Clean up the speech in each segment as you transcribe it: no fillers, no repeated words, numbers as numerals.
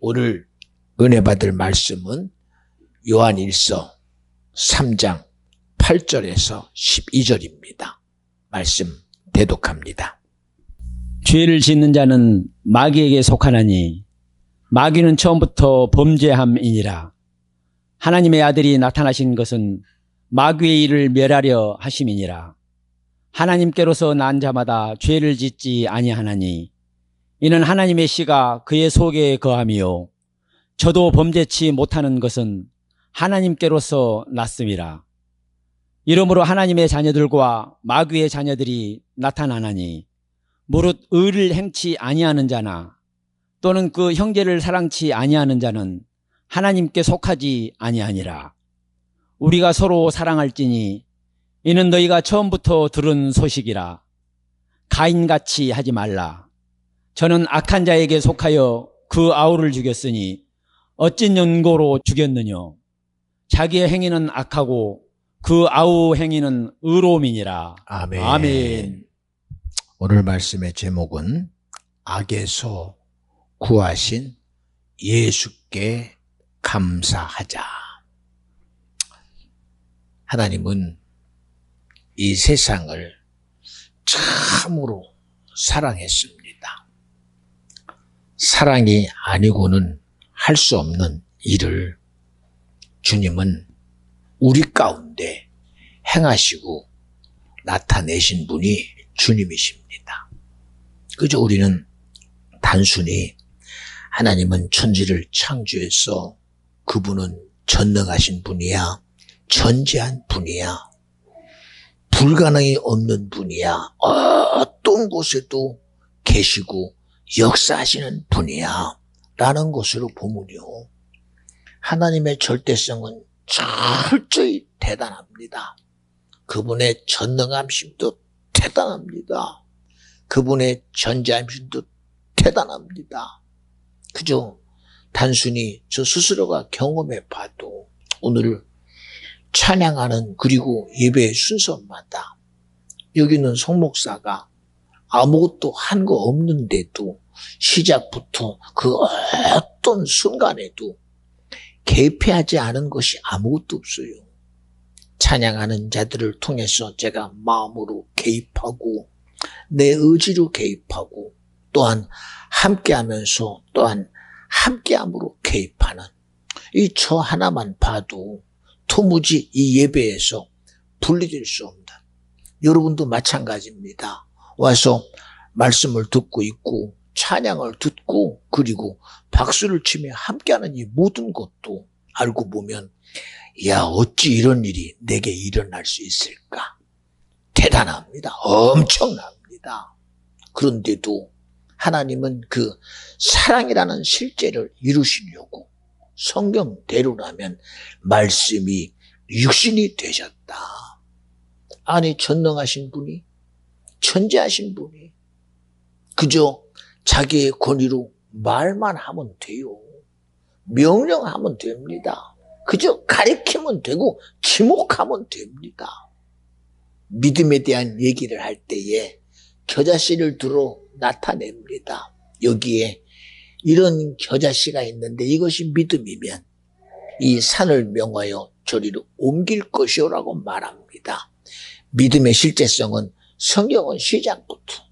오늘 은혜 받을 말씀은 요한일서 3장 8절에서 12절입니다. 말씀 대독합니다. 죄를 짓는 자는 마귀에게 속하나니 마귀는 처음부터 범죄함이니라. 하나님의 아들이 나타나신 것은 마귀의 일을 멸하려 하심이니라. 하나님께로서 난 자마다 죄를 짓지 아니하나니 이는 하나님의 씨가 그의 속에 거함이요 저도 범죄치 못하는 것은 하나님께로서 났음이라. 이러므로 하나님의 자녀들과 마귀의 자녀들이 나타나나니 무릇 의를 행치 아니하는 자나 또는 그 형제를 사랑치 아니하는 자는 하나님께 속하지 아니하니라. 우리가 서로 사랑할지니 이는 너희가 처음부터 들은 소식이라. 가인같이 하지 말라. 저는 악한 자에게 속하여 그 아우를 죽였으니 어찐 연고로 죽였느냐. 자기의 행위는 악하고 그 아우 행위는 의로움이니라. 아멘. 아멘. 오늘 말씀의 제목은 악에서 구하신 예수께 감사하자. 하나님은 이 세상을 참으로 사랑했습니다. 사랑이 아니고는 할 수 없는 일을 주님은 우리 가운데 행하시고 나타내신 분이 주님이십니다. 그저 우리는 단순히 하나님은 천지를 창조해서 그분은 전능하신 분이야, 전지한 분이야, 불가능이 없는 분이야, 어떤 곳에도 계시고 역사하시는 분이야 라는 것으로 보면요, 하나님의 절대성은 철저히 대단합니다. 그분의 전능함심도 대단합니다. 그분의 전지함심도 대단합니다. 그저 단순히 저 스스로가 경험해 봐도 오늘 찬양하는 그리고 예배의 순서마다 여기 있는 송목사가 아무것도 한 거 없는데도 시작부터 그 어떤 순간에도 개폐하지 않은 것이 아무것도 없어요. 찬양하는 자들을 통해서 제가 마음으로 개입하고 내 의지로 개입하고 또한 함께하면서 또한 함께함으로 개입하는 이 저 하나만 봐도 도무지 이 예배에서 분리될 수 없는, 여러분도 마찬가지입니다. 와서 말씀을 듣고 있고 찬양을 듣고 그리고 박수를 치며 함께하는 이 모든 것도 알고 보면 야, 어찌 이런 일이 내게 일어날 수 있을까? 대단합니다. 엄청납니다. 그런데도 하나님은 그 사랑이라는 실제를 이루시려고 성경대로라면 말씀이 육신이 되셨다. 아니, 전능하신 분이, 천지하신 분이 그저 자기의 권위로 말만 하면 돼요. 명령하면 됩니다. 그저 가리키면 되고 지목하면 됩니다. 믿음에 대한 얘기를 할 때에 겨자씨를 들어 나타냅니다. 여기에 이런 겨자씨가 있는데 이것이 믿음이면 이 산을 명하여 저리로 옮길 것이오라고 말합니다. 믿음의 실제성은 성경은 시작부터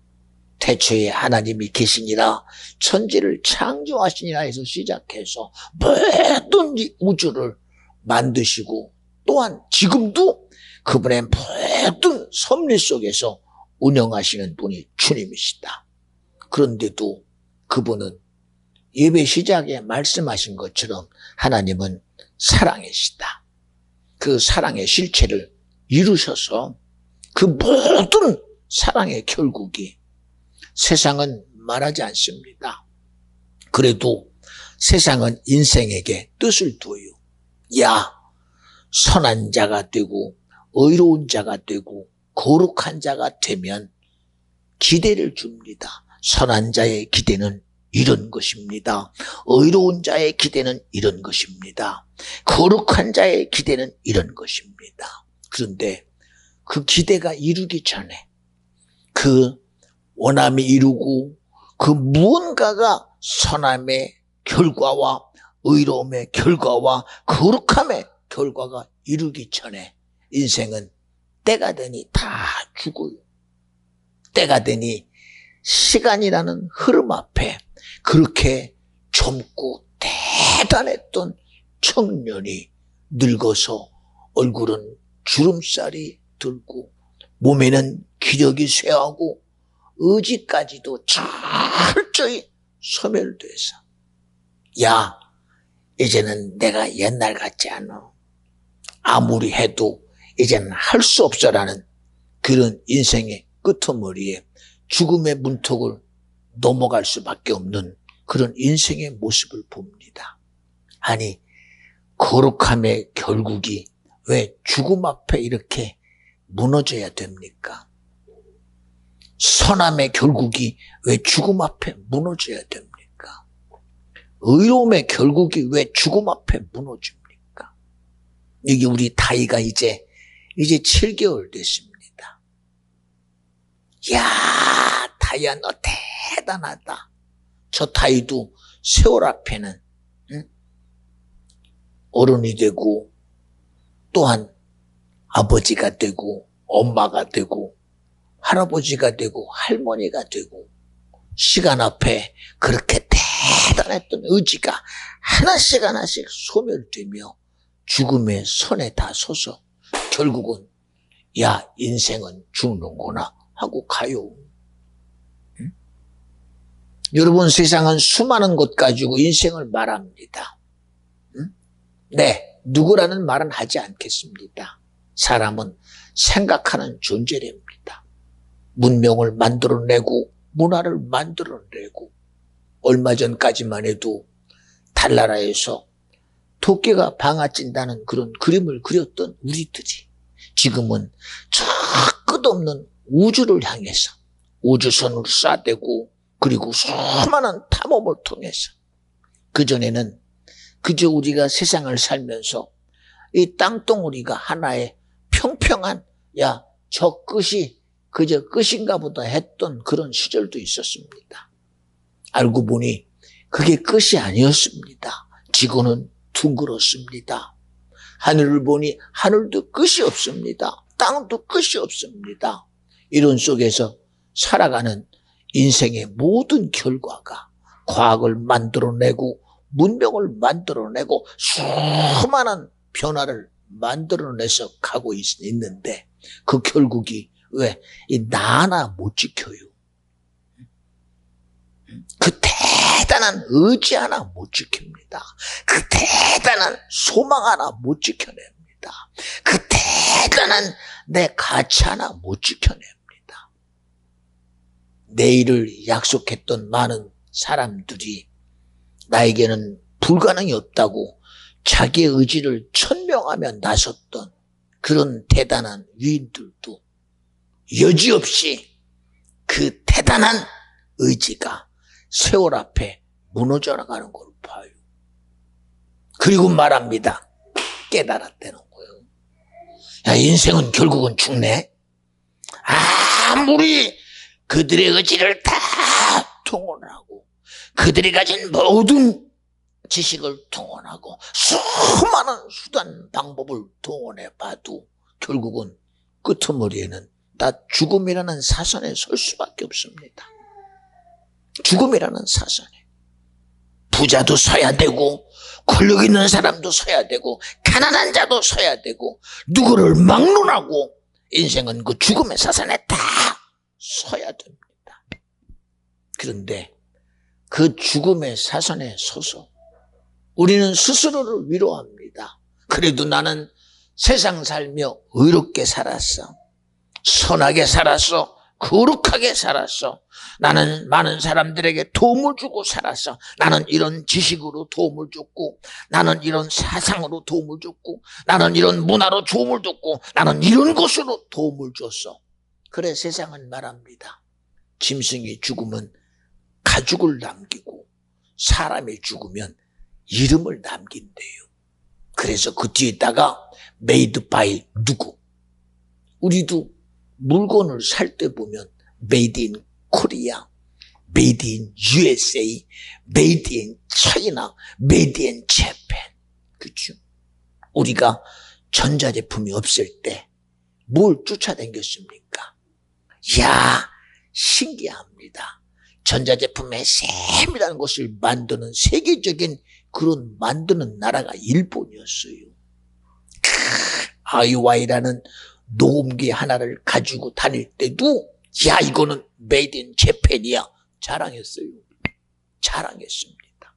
태초에 하나님이 계시니라 천지를 창조하시니라 해서 시작해서 모든 우주를 만드시고 또한 지금도 그분의 모든 섭리 속에서 운영하시는 분이 주님이시다. 그런데도 그분은 예배 시작에 말씀하신 것처럼 하나님은 사랑이시다. 그 사랑의 실체를 이루셔서 그 모든 사랑의 결국이 세상은 말하지 않습니다. 그래도 세상은 인생에게 뜻을 둬요. 야, 선한 자가 되고 의로운 자가 되고 거룩한 자가 되면 기대를 줍니다. 선한 자의 기대는 이런 것입니다. 의로운 자의 기대는 이런 것입니다. 거룩한 자의 기대는 이런 것입니다. 그런데 그 기대가 이루기 전에 그 원함이 이루고 그 무언가가 선함의 결과와 의로움의 결과와 거룩함의 결과가 이루기 전에 인생은 때가 되니 다 죽어요. 때가 되니 시간이라는 흐름 앞에 그렇게 젊고 대단했던 청년이 늙어서 얼굴은 주름살이 들고 몸에는 기력이 쇠하고 의지까지도 철저히 소멸돼서 야, 이제는 내가 옛날 같지 않아. 아무리 해도 이제는 할 수 없어라는 그런 인생의 끄트머리에 죽음의 문턱을 넘어갈 수밖에 없는 그런 인생의 모습을 봅니다. 아니, 거룩함의 결국이 왜 죽음 앞에 이렇게 무너져야 됩니까? 선함의 결국이 왜 죽음 앞에 무너져야 됩니까? 의로움의 결국이 왜 죽음 앞에 무너집니까? 여기 우리 다이가 이제 7개월 됐습니다. 야, 다이야 너 대단하다. 저 다이도 세월 앞에는 어른이 되고 또한 아버지가 되고 엄마가 되고 할아버지가 되고 할머니가 되고 시간 앞에 그렇게 대단했던 의지가 하나씩 소멸되며 죽음의 선에 다 서서 결국은 야, 인생은 죽는구나 하고 가요. 응? 여러분, 세상은 수많은 것 가지고 인생을 말합니다. 응? 네, 누구라는 말은 하지 않겠습니다. 사람은 생각하는 존재랍니다. 문명을 만들어내고 문화를 만들어내고 얼마 전까지만 해도 달나라에서 토끼가 방아찐다는 그런 그림을 그렸던 우리들이 지금은 저 끝없는 우주를 향해서 우주선을 쏴대고 그리고 수많은 탐험을 통해서 그전에는 그저 우리가 세상을 살면서 이 땅덩어리가 하나의 평평한 야, 저 끝이 그저 끝인가 보다 했던 그런 시절도 있었습니다. 알고 보니 그게 끝이 아니었습니다. 지구는 둥그렇습니다. 하늘을 보니 하늘도 끝이 없습니다. 땅도 끝이 없습니다. 이런 속에서 살아가는 인생의 모든 결과가 과학을 만들어내고 문명을 만들어내고 수많은 변화를 만들어내서 가고 있는데 그 결국이 왜 나 하나 못 지켜요. 그 대단한 의지 하나 못 지킵니다. 그 대단한 소망 하나 못 지켜냅니다. 그 대단한 내 가치 하나 못 지켜냅니다. 내일을 약속했던 많은 사람들이 나에게는 불가능이 없다고 자기의 의지를 천명하며 나섰던 그런 대단한 위인들도 여지없이 그 대단한 의지가 세월 앞에 무너져 나가는 걸 봐요. 그리고 말합니다. 깨달았다는 거예요. 야, 인생은 결국은 죽네. 아무리 그들의 의지를 다 동원하고 그들이 가진 모든 지식을 동원하고 수많은 수단 방법을 동원해 봐도 결국은 끄트머리에는 다 죽음이라는 사선에 설 수밖에 없습니다. 죽음이라는 사선에 부자도 서야 되고 권력 있는 사람도 서야 되고 가난한 자도 서야 되고 누구를 막론하고 인생은 그 죽음의 사선에 다 서야 됩니다. 그런데 그 죽음의 사선에 서서 우리는 스스로를 위로합니다. 그래도 나는 세상 살며 의롭게 살았어. 선하게 살았어. 거룩하게 살았어. 나는 많은 사람들에게 도움을 주고 살았어. 나는 이런 지식으로 도움을 줬고 나는 이런 사상으로 도움을 줬고 나는 이런 문화로 도움을 줬고 나는 이런 것으로 도움을 줬어. 그래 세상은 말합니다. 짐승이 죽으면 가죽을 남기고 사람이 죽으면 이름을 남긴대요. 그래서 그 뒤에다가 made by 누구. 우리도 물건을 살 때 보면 made in Korea, made in USA, made in China, made in Japan. 그렇죠? 우리가 전자제품이 없을 때 뭘 쫓아다녔습니까? 이야, 신기합니다. 전자제품의 세밀한 것을 만드는 세계적인 그런 만드는 나라가 일본이었어요. 아이와이라는 녹음기 하나를 가지고 다닐 때도 야, 이거는 메이드 인 재팬이야 자랑했어요. 자랑했습니다.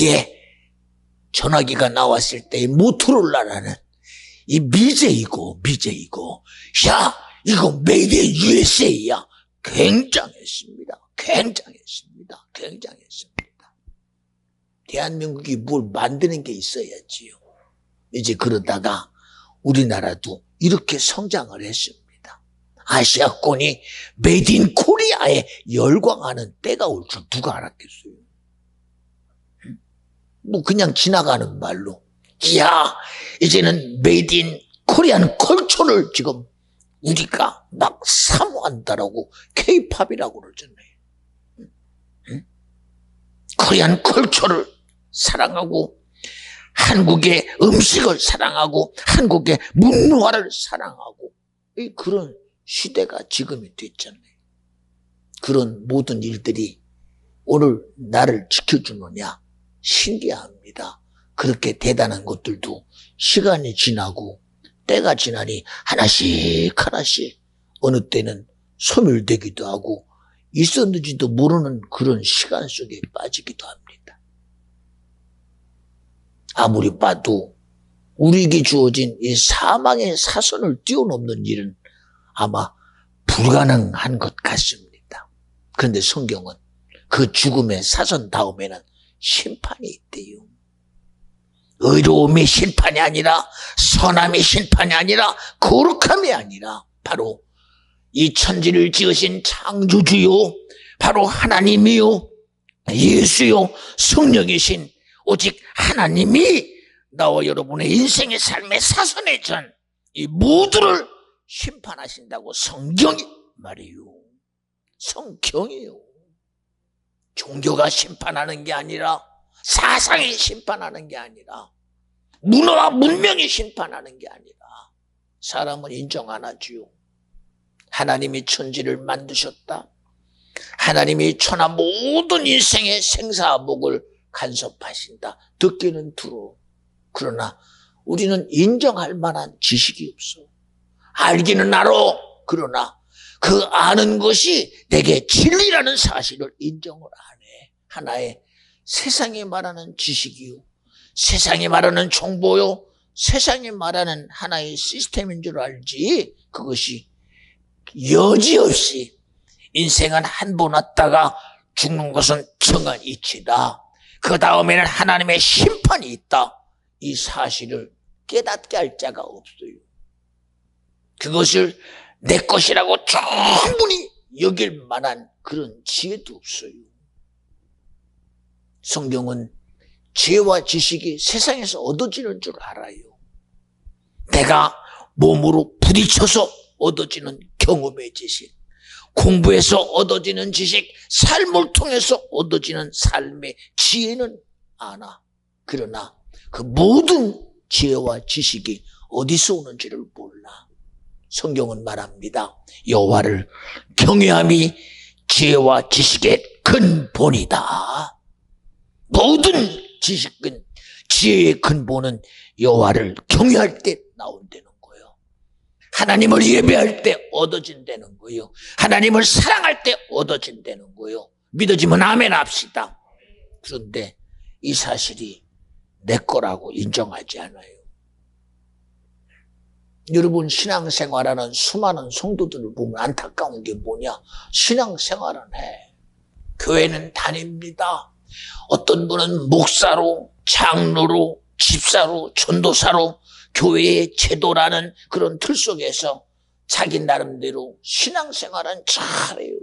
예, 전화기가 나왔을 때 모토로라라는 이 미제이고 야, 이거 메이드 인 USA야. 굉장했습니다. 대한민국이 뭘 만드는 게 있어야지요. 이제 그러다가 우리나라도 이렇게 성장을 했습니다. 아시아권이 메이드 인 코리아에 열광하는 때가 올 줄 누가 알았겠어요. 뭐 그냥 지나가는 말로 이야, 이제는 메이드 인 코리안 컬처를 지금 우리가 막 사모한다라고 K-팝이라고 그러잖아요. 코리안 컬처를 사랑하고 한국의 음식을 사랑하고 한국의 문화를 사랑하고 그런 시대가 지금이 됐잖아요. 그런 모든 일들이 오늘 나를 지켜주느냐 신기합니다. 그렇게 대단한 것들도 시간이 지나고 때가 지나니 하나씩 어느 때는 소멸되기도 하고 있었는지도 모르는 그런 시간 속에 빠지기도 합니다. 아무리 봐도 우리에게 주어진 이 사망의 사선을 뛰어넘는 일은 아마 불가능한 것 같습니다. 그런데 성경은 그 죽음의 사선 다음에는 심판이 있대요. 의로움이 심판이 아니라 선함이 심판이 아니라 거룩함이 아니라 바로 이 천지를 지으신 창조주요 바로 하나님이요 예수요 성령이신 오직 하나님이 나와 여러분의 인생의 삶의 사선의 전 이 모두를 심판하신다고 성경이 말해요. 성경이요. 종교가 심판하는 게 아니라 사상이 심판하는 게 아니라 문화와 문명이 심판하는 게 아니라 사람은 인정 안 하지요. 하나님이 천지를 만드셨다. 하나님이 천하 모든 인생의 생사복을 간섭하신다. 듣기는 들어. 그러나 우리는 인정할 만한 지식이 없어. 알기는 알아. 그러나 그 아는 것이 내게 진리라는 사실을 인정을 안 해. 하나의 세상이 말하는 지식이요. 세상이 말하는 정보요. 세상이 말하는 하나의 시스템인 줄 알지. 그것이 여지없이 인생은 한 번 왔다가 죽는 것은 정한 이치다. 그 다음에는 하나님의 심판이 있다. 이 사실을 깨닫게 할 자가 없어요. 그것을 내 것이라고 충분히 여길 만한 그런 지혜도 없어요. 성경은 지혜와 지식이 세상에서 얻어지는 줄 알아요. 내가 몸으로 부딪혀서 얻어지는 경험의 지식, 공부해서 얻어지는 지식, 삶을 통해서 얻어지는 삶의 지혜는 아나. 그러나 그 모든 지혜와 지식이 어디서 오는지를 몰라. 성경은 말합니다. 여호와를 경외함이 지혜와 지식의 근본이다. 모든 지식은 지혜의 근본은 여호와를 경외할 때 나온다는 거예요. 하나님을 예배할 때 얻어진다는 거예요. 하나님을 사랑할 때 얻어진다는 거예요. 믿어지면 아멘 합시다. 그런데 이 사실이 내 거라고 인정하지 않아요. 여러분 신앙생활하는 수많은 성도들을 보면 안타까운 게 뭐냐? 신앙생활은 해. 교회는 다닙니다. 어떤 분은 목사로, 장로로, 집사로, 전도사로 교회의 제도라는 그런 틀 속에서 자기 나름대로 신앙생활은 잘해요.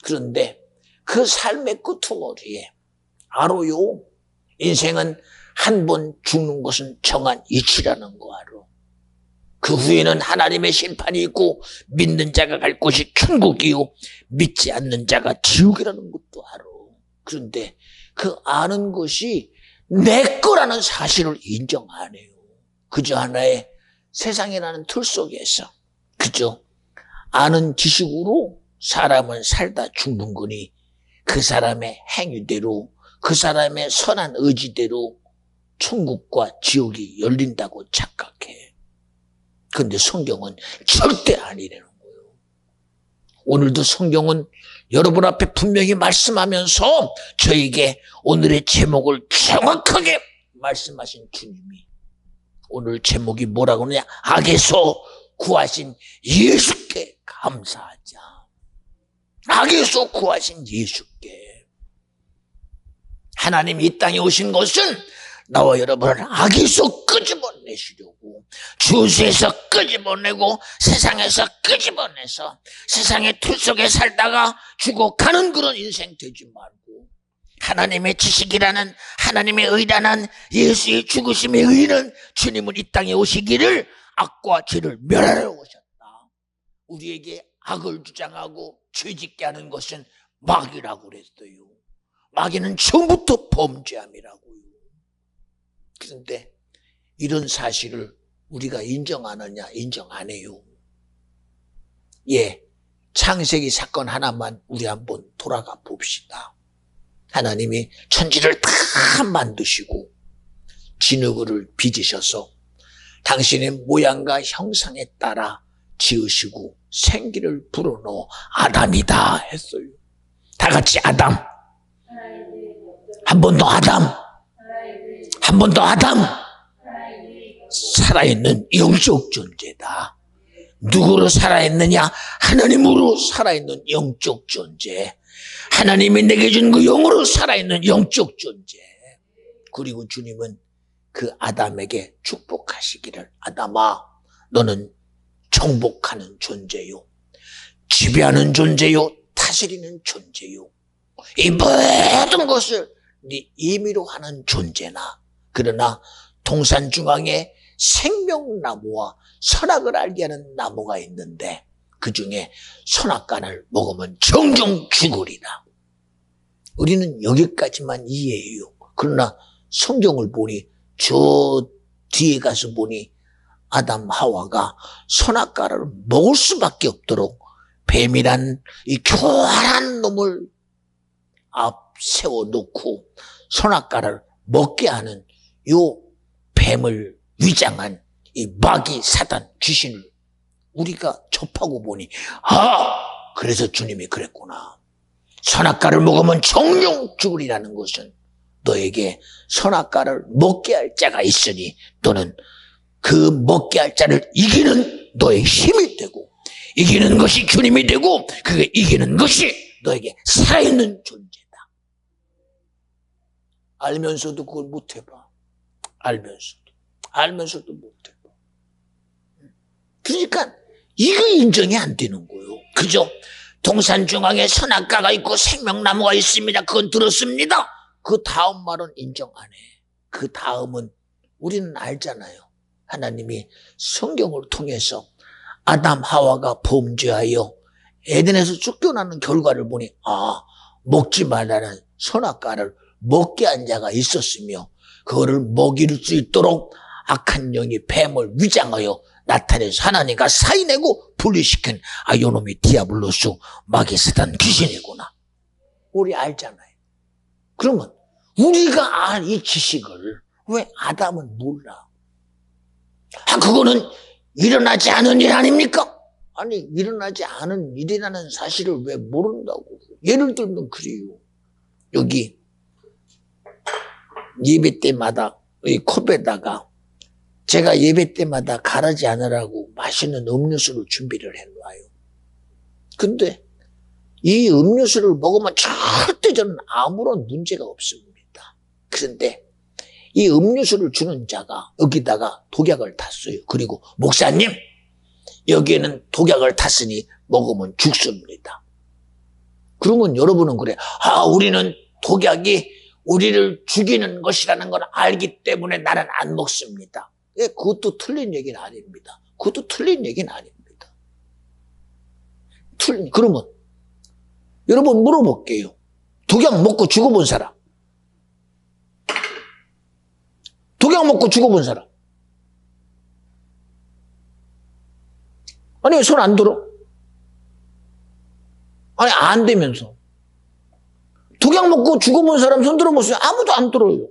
그런데 그 삶의 끄트머리에 알아요. 인생은 한 번 죽는 것은 정한 이치라는 거 알아. 그 후에는 하나님의 심판이 있고 믿는 자가 갈 곳이 천국이요 믿지 않는 자가 지옥이라는 것도 알아. 그런데 그 아는 것이 내 거라는 사실을 인정 안 해요. 그저 하나의 세상이라는 틀 속에서 그저 아는 지식으로 사람은 살다 죽는 거니 그 사람의 행위대로 그 사람의 선한 의지대로 천국과 지옥이 열린다고 착각해. 그런데 성경은 절대 아니라는 거예요. 오늘도 성경은 여러분 앞에 분명히 말씀하면서 저에게 오늘의 제목을 정확하게 말씀하신 주님이 오늘 제목이 뭐라고 하느냐? 악에서 구하신 예수께 감사하자. 악에서 구하신 예수께. 하나님이 이 땅에 오신 것은 나와 여러분을 악에서 끄집어내시려고, 주세에서 끄집어내고 세상에서 끄집어내서 세상의 틀 속에 살다가 죽어가는 그런 인생 되지 말고 하나님의 지식이라는, 하나님의 의라는 예수의 죽으심의 의는 주님은 이 땅에 오시기를 악과 죄를 멸하러 오셨다. 우리에게 악을 주장하고 죄짓게 하는 것은 마귀라고 그랬어요. 마귀는 처음부터 범죄함이라고요. 그런데 이런 사실을 우리가 인정하느냐? 인정 안 해요. 예, 창세기 사건 하나만 우리 한번 돌아가 봅시다. 하나님이 천지를 다 만드시고 진흙을 빚으셔서 당신의 모양과 형상에 따라 지으시고 생기를 불어넣어 아담이다 했어요. 다 같이 아담. 한 번 더 아담. 한 번 더 아담. 살아있는 영적 존재다. 누구로 살아있느냐? 하나님으로 살아있는 영적 존재. 하나님이 내게 준 그 영으로 살아있는 영적 존재. 그리고 주님은 그 아담에게 축복하시기를, 아담아, 너는 정복하는 존재요, 지배하는 존재요, 다스리는 존재요, 이 모든 것을 네 임의로 하는 존재나, 그러나 동산 중앙에 생명나무와 선악을 알게 하는 나무가 있는데 그 중에 선악과를 먹으면 정정 죽으리라. 우리는 여기까지만 이해해요. 그러나 성경을 보니, 저 뒤에 가서 보니 아담 하와가 선악과를 먹을 수밖에 없도록 뱀이란 이 교활한 놈을 앞 세워놓고 선악과를 먹게 하는 요 뱀을 위장한 이 마귀 사단 귀신을 우리가 접하고 보니, 그래서 주님이 그랬구나. 선악과를 먹으면 정령 죽으리라는 것은 너에게 선악과를 먹게 할 자가 있으니 너는 그 먹게 할 자를 이기는 너의 힘이 되고, 이기는 것이 주님이 되고, 그게 이기는 것이 너에게 살아있는 존재다. 알면서도 그걸 못 해봐. 알면서도 못 해봐. 그러니까 이거 인정이 안 되는 거예요. 그죠? 동산 중앙에 선악과가 있고 생명나무가 있습니다. 그건 들었습니다. 그 다음 말은 인정 안 해. 그 다음은 우리는 알잖아요. 하나님이 성경을 통해서 아담 하와가 범죄하여 에덴에서 쫓겨나는 결과를 보니, 먹지 말라는 선악과를 먹게 한 자가 있었으며 그거를 먹일 수 있도록 악한 영이 뱀을 위장하여 나타내서 하나님과 사이내고 분리시킨 요놈이 디아블로스 마귀 사단 귀신이구나. 우리 알잖아요. 그러면 우리가 알 이 지식을 왜 아담은 몰라? 그거는 일어나지 않은 일 아닙니까? 아니, 일어나지 않은 일이라는 사실을 왜 모른다고? 예를 들면 그래요. 여기 예배 때마다 이 컵에다가 제가 예배 때마다 가라지 않으라고 맛있는 음료수를 준비를 해놔요. 근데 이 음료수를 먹으면 절대 저는 아무런 문제가 없습니다. 그런데 이 음료수를 주는 자가 여기다가 독약을 탔어요. 그리고 목사님, 여기에는 독약을 탔으니 먹으면 죽습니다. 그러면 여러분은 그래, 우리는 독약이 우리를 죽이는 것이라는 걸 알기 때문에 나는 안 먹습니다. 그것도 틀린 얘기는 아닙니다. 그것도 틀린 얘기는 아닙니다. 그러면 여러분 물어볼게요. 독약 먹고 죽어본 사람. 독약 먹고 죽어본 사람. 아니, 손 안 들어? 아니, 안 되면서. 독약 먹고 죽어본 사람 손 들어보세요. 아무도 안 들어요.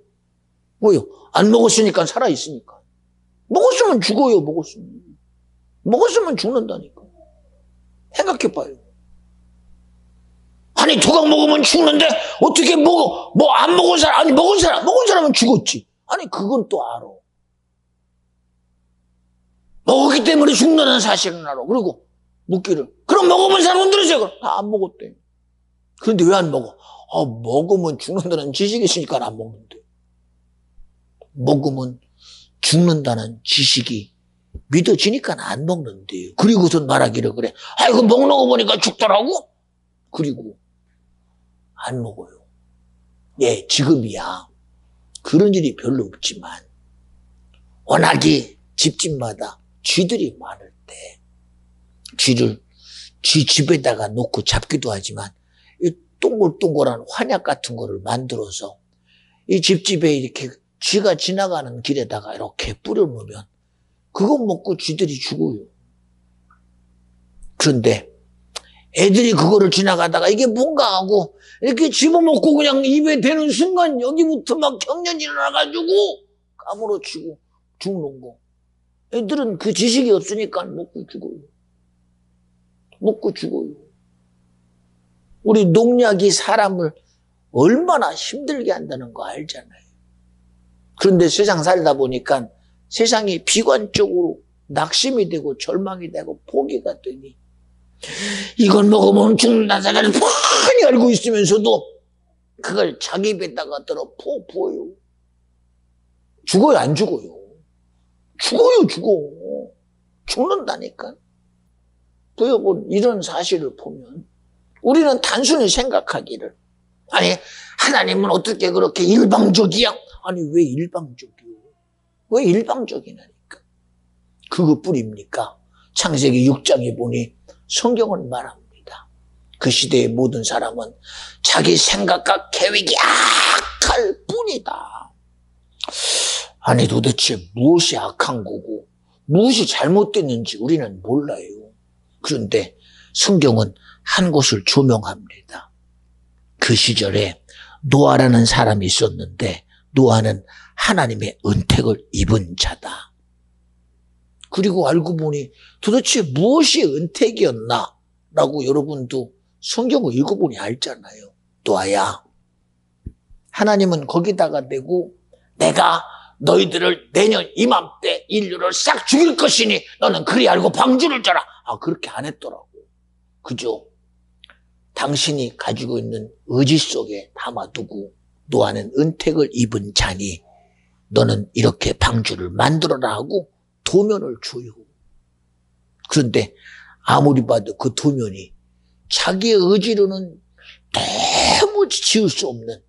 뭐요? 안 먹었으니까 살아있으니까. 먹었으면 죽어요, 먹었으면. 먹었으면 죽는다니까. 생각해봐요. 아니, 독약 먹으면 죽는데, 어떻게 먹어? 뭐, 안 먹은 사람, 아니, 먹은 사람은 죽었지. 아니, 그건 또 알아. 먹었기 때문에 죽는다는 사실은 알아. 그리고 묻기를. 그럼 먹어본 사람은 들으세요. 그럼 다 안 먹었대. 그런데 왜 안 먹어? 먹으면 죽는다는 지식이 있으니까 안 먹는데. 먹으면 죽는다는 지식이 믿어지니까 안 먹는데요. 그리고선 말하기를 그래. 아이고, 먹는 거 보니까 죽더라고? 그리고 안 먹어요. 예, 지금이야. 그런 일이 별로 없지만, 워낙에 집집마다 쥐들이 많을 때, 쥐를 쥐 집에다가 놓고 잡기도 하지만, 이 동글동글한 환약 같은 거를 만들어서, 이 집집에 이렇게 쥐가 지나가는 길에다가 이렇게 뿌려놓으면, 그거 먹고 쥐들이 죽어요. 그런데, 애들이 그거를 지나가다가 이게 뭔가 하고, 이렇게 집어먹고 그냥 입에 대는 순간 여기부터 막 경련이 일어나가지고, 까무러치고 죽는 거. 애들은 그 지식이 없으니까 먹고 죽어요. 먹고 죽어요. 우리 농약이 사람을 얼마나 힘들게 한다는 거 알잖아요. 그런데 세상 살다 보니까 세상이 비관적으로 낙심이 되고 절망이 되고 포기가 되니 이걸 먹으면 죽는다는 생각을 뻔히 알고 있으면서도 그걸 자기 입에다가 들어 부어요. 죽어요, 안 죽어요? 죽어요, 죽어. 죽는다니까. 여러분, 이런 사실을 보면 우리는 단순히 생각하기를, 아니, 하나님은 어떻게 그렇게 일방적이야? 아니, 왜 일방적이요? 왜 일방적이냐니까. 그것뿐입니까? 창세기 6장에 보니 성경은 말합니다. 그 시대의 모든 사람은 자기 생각과 계획이 악할 뿐이다. 아니, 도대체 무엇이 악한 거고 무엇이 잘못됐는지 우리는 몰라요. 그런데 성경은 한 곳을 조명합니다. 그 시절에 노아라는 사람이 있었는데 노아는 하나님의 은택을 입은 자다. 그리고 알고 보니 도대체 무엇이 은택이었나? 라고 여러분도 성경을 읽어보니 알잖아요. 노아야, 하나님은 거기다가 대고 내가 너희들을 내년 이맘때 인류를 싹 죽일 것이니 너는 그리 알고 방주를 져라. 그렇게 안 했더라고. 그죠? 당신이 가지고 있는 의지 속에 담아두고 노아는 은택을 입은 자니 너는 이렇게 방주를 만들어라 하고 도면을 줘요. 그런데 아무리 봐도 그 도면이 자기의 의지로는 도무지 지을 수 없는,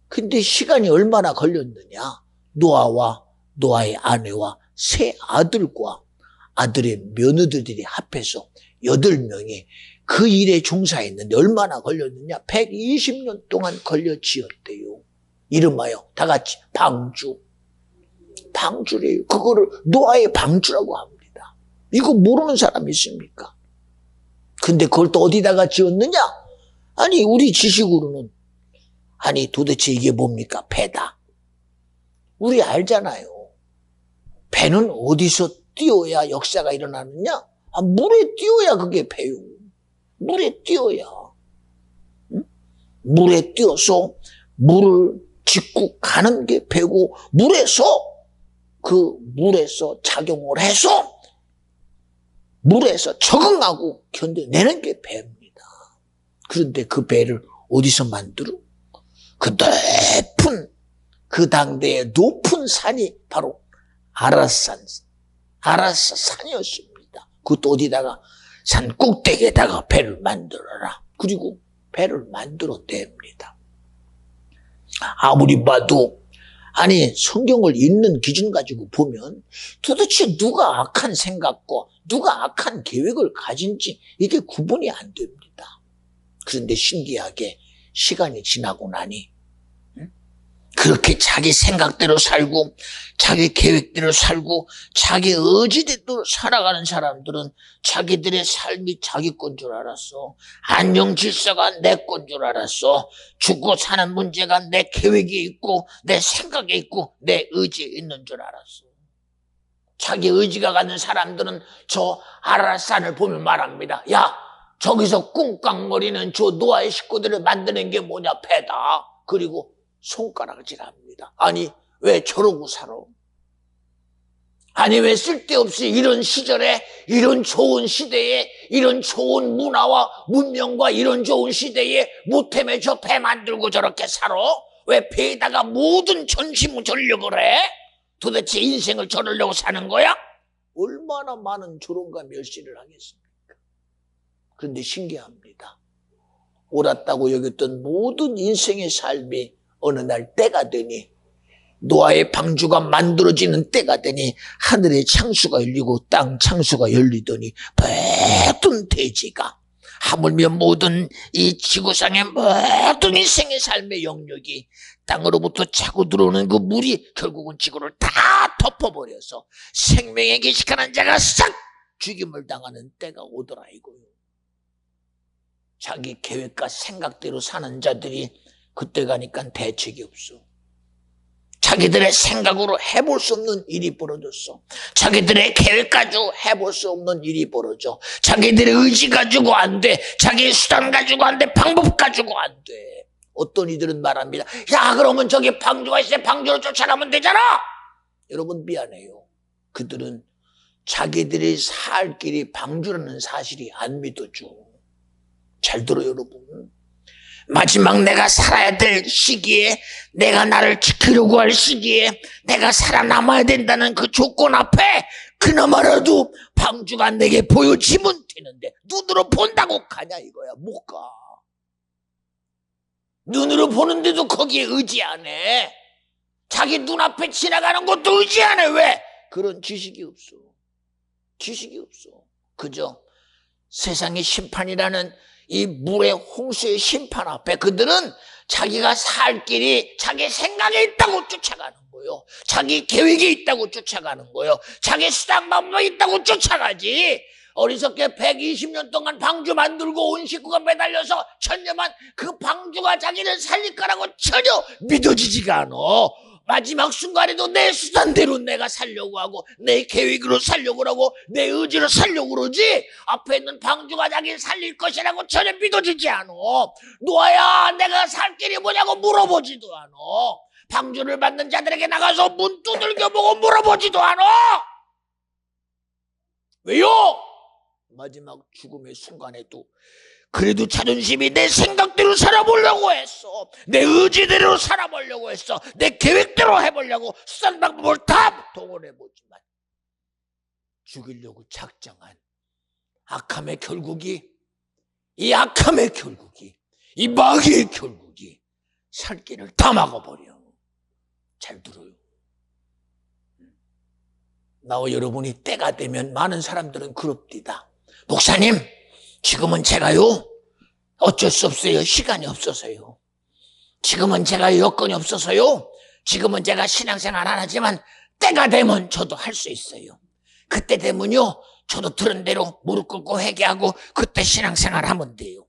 근데 시간이 얼마나 걸렸느냐? 노아와 노아의 아내와 세 아들과 아들의 며느리들이 합해서 8명이 그 일에 종사했는데 얼마나 걸렸느냐? 120년 동안 걸려 지었대요. 이름하여 다 같이 방주래요. 그거를 노아의 방주라고 합니다. 이거 모르는 사람이 있습니까? 근데 그걸 또 어디다가 지었느냐? 아니, 우리 지식으로는, 아니, 도대체 이게 뭡니까? 배다. 우리 알잖아요. 배는 어디서 띄워야 역사가 일어나느냐? 물에 띄워야 그게 배요. 물에 띄워야. 응? 물에 띄어서 물을 짚고 가는 게 배고, 물에서 작용을 해서 물에서 적응하고 견뎌내는 게 배입니다. 그런데 그 배를 어디서 만들어? 그 당대의 높은 산이 바로 아라사산이었습니다. 그것도 어디다가 산 꼭대기에다가 배를 만들어라. 그리고 배를 만들어냅니다. 아무리 봐도 아니, 성경을 읽는 기준 가지고 보면 도대체 누가 악한 생각과 누가 악한 계획을 가진지 이게 구분이 안 됩니다. 그런데 신기하게 시간이 지나고 나니 그렇게 자기 생각대로 살고 자기 계획대로 살고 자기 의지대로 살아가는 사람들은 자기들의 삶이 자기 건 줄 알았어. 안녕 질서가 내 건 줄 알았어. 죽고 사는 문제가 내 계획에 있고 내 생각에 있고 내 의지에 있는 줄 알았어. 자기 의지가 가는 사람들은 저 아라산을 보면 말합니다. 야, 저기서 꿍깍거리는 저 노아의 식구들을 만드는 게 뭐냐, 배다. 그리고 손가락질합니다. 아니, 왜 저러고 살아? 아니, 왜 쓸데없이 이런 시절에, 이런 좋은 시대에, 이런 좋은 문화와 문명과 이런 좋은 시대에 못해매 저 배 만들고 저렇게 살아? 왜 배에다가 모든 전심을 전력을 해? 도대체 인생을 저러려고 사는 거야? 얼마나 많은 조롱과 멸시를 하겠습니까? 그런데 신기합니다. 옳았다고 여겼던 모든 인생의 삶이 어느 날 때가 되니, 노아의 방주가 만들어지는 때가 되니 하늘의 창수가 열리고 땅 창수가 열리더니 모든 대지가, 하물며 모든 이 지구상의 모든 인생의 삶의 영역이 땅으로부터 차고 들어오는 그 물이 결국은 지구를 다 덮어버려서 생명에 계식하는 자가 싹 죽임을 당하는 때가 오더라 이거요. 자기 계획과 생각대로 사는 자들이 그때 가니까 대책이 없어. 자기들의 생각으로 해볼 수 없는 일이 벌어졌어. 자기들의 계획 가지고 해볼 수 없는 일이 벌어져. 자기들의 의지 가지고 안 돼. 자기의 수단 가지고 안 돼. 방법 가지고 안 돼. 어떤 이들은 말합니다. 야, 그러면 저기 방주가 있어. 방주로 쫓아가면 되잖아. 여러분 미안해요. 그들은 자기들이 살 길이 방주라는 사실이 안 믿어져. 잘 들어요, 여러분. 마지막 내가 살아야 될 시기에, 내가 나를 지키려고 할 시기에 내가 살아남아야 된다는 그 조건 앞에 그나마라도 방주가 내게 보여지면 되는데 눈으로 본다고 가냐 이거야. 못 가. 눈으로 보는데도 거기에 의지 안 해. 자기 눈앞에 지나가는 것도 의지 안 해. 왜? 그런 지식이 없어. 지식이 없어. 그저 세상의 심판이라는 이 물의 홍수의 심판 앞에 그들은 자기가 살 길이 자기 생각에 있다고 쫓아가는 거예요. 자기 계획에 있다고 쫓아가는 거예요. 자기 수단 방법에 있다고 쫓아가지. 어리석게 120년 동안 방주 만들고 온 식구가 매달려서 천년만 그 방주가 자기를 살릴 거라고 전혀 믿어지지가 않아. 마지막 순간에도 내 수단대로 내가 살려고 하고 내 계획으로 살려고 하고 내 의지로 살려고 그러지 앞에 있는 방주가 자기를 살릴 것이라고 전혀 믿어지지 않아. 노아야, 내가 살 길이 뭐냐고 물어보지도 않아. 방주를 만든 자들에게 나가서 문 두들겨 보고 물어보지도 않아. 왜요? 마지막 죽음의 순간에도 그래도 자존심이 내 생각대로 살아보려고 했어. 내 의지대로 살아보려고 했어. 내 계획대로 해보려고 수단 방법을 다 동원해보지만 죽이려고 작정한 악함의 결국이, 이 악함의 결국이, 이 마귀의 결국이 살 길을 다 막아버려. 잘 들어요. 나와 여러분이 때가 되면 많은 사람들은 그럽디다. 목사님, 지금은 제가요, 어쩔 수 없어요. 시간이 없어서요. 지금은 제가 여건이 없어서요. 지금은 제가 신앙생활 안 하지만 때가 되면 저도 할 수 있어요. 그때 되면요, 저도 들은 대로 무릎 꿇고 회개하고 그때 신앙생활 하면 돼요.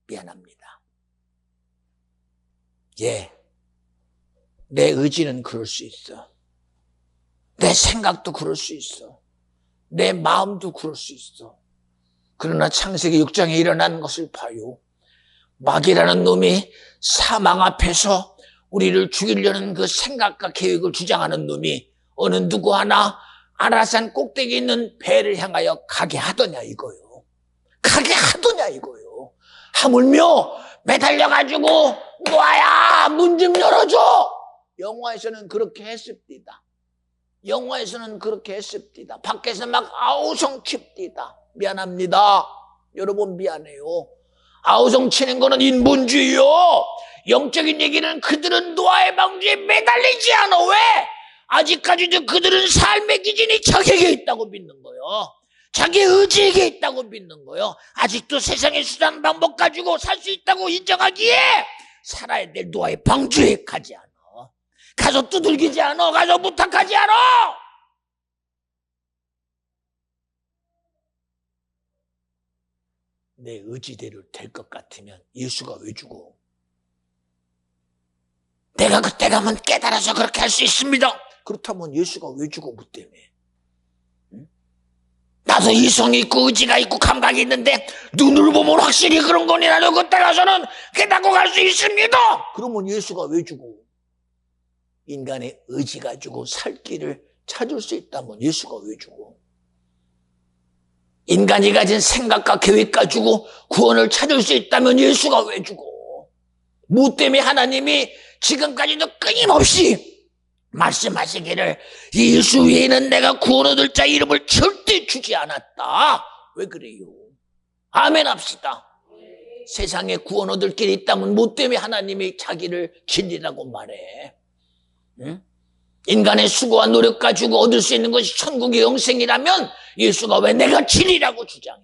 미안합니다. 예, 내 의지는 그럴 수 있어. 내 생각도 그럴 수 있어. 내 마음도 그럴 수 있어. 그러나 창세기 6장에 일어난 것을 봐요. 마귀라는 놈이 사망 앞에서 우리를 죽이려는 그 생각과 계획을 주장하는 놈이 어느 누구 하나 아라산 꼭대기에 있는 배를 향하여 가게 하더냐 이거요. 가게 하더냐 이거요. 하물며 매달려가지고 노아야, 문 좀 열어줘. 영화에서는 그렇게 했습니다. 영화에서는 그렇게 했습니다. 밖에서 막 아우성 칩디다. 미안합니다. 여러분 미안해요. 아우성 치는 거는 인본주의요. 영적인 얘기는 그들은 노아의 방주에 매달리지 않아. 왜? 아직까지도 그들은 삶의 기준이 자기에게 있다고 믿는 거예요. 자기 의지에게 있다고 믿는 거예요. 아직도 세상의 수단 방법 가지고 살 수 있다고 인정하기에 살아야 될 노아의 방주에 가지 않아. 가서 두들기지 않아. 가서 부탁하지 않아. 내 의지대로 될 것 같으면 예수가 왜 죽어? 내가 그때 가면 깨달아서 그렇게 할 수 있습니다. 그렇다면 예수가 왜 죽어? 뭐 때문에? 나도 이성이 있고 의지가 있고 감각이 있는데 눈으로 보면 확실히 그런 거니 나도 그때 가서는 깨닫고 갈 수 있습니다. 그러면 예수가 왜 죽어? 인간의 의지 가지고 살 길을 찾을 수 있다면 예수가 왜 죽어? 인간이 가진 생각과 계획 가지고 구원을 찾을 수 있다면 예수가 왜 죽어? 뭐 때문에 하나님이 지금까지도 끊임없이 말씀하시기를 예수 외에는 내가 구원 얻을 자 이름을 절대 주지 않았다. 왜 그래요? 아멘 합시다. 세상에 구원 얻을 길이 있다면 뭐 때문에 하나님이 자기를 진리라고 말해? 응? 인간의 수고와 노력 가지고 얻을 수 있는 것이 천국의 영생이라면 예수가 왜 내가 진리라고 주장해?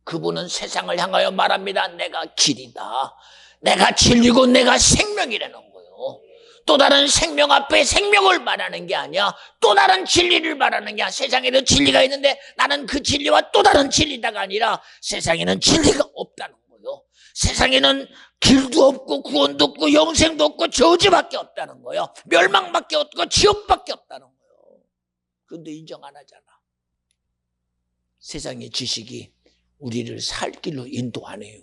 그분은 세상을 향하여 말합니다. 내가 길이다. 내가 진리고 내가 생명이라는 거예요. 또 다른 생명 앞에 생명을 말하는 게 아니야. 또 다른 진리를 말하는 게 아니야. 세상에도 진리가 있는데 나는 그 진리와 또 다른 진리다가 아니라 세상에는 진리가 없다는 거예요. 세상에는 길도 없고 구원도 없고 영생도 없고 저주밖에 없다는 거예요. 멸망밖에 없고 지옥밖에 없다는 거예요. 그런데 인정 안 하잖아. 세상의 지식이 우리를 살 길로 인도 안 해요.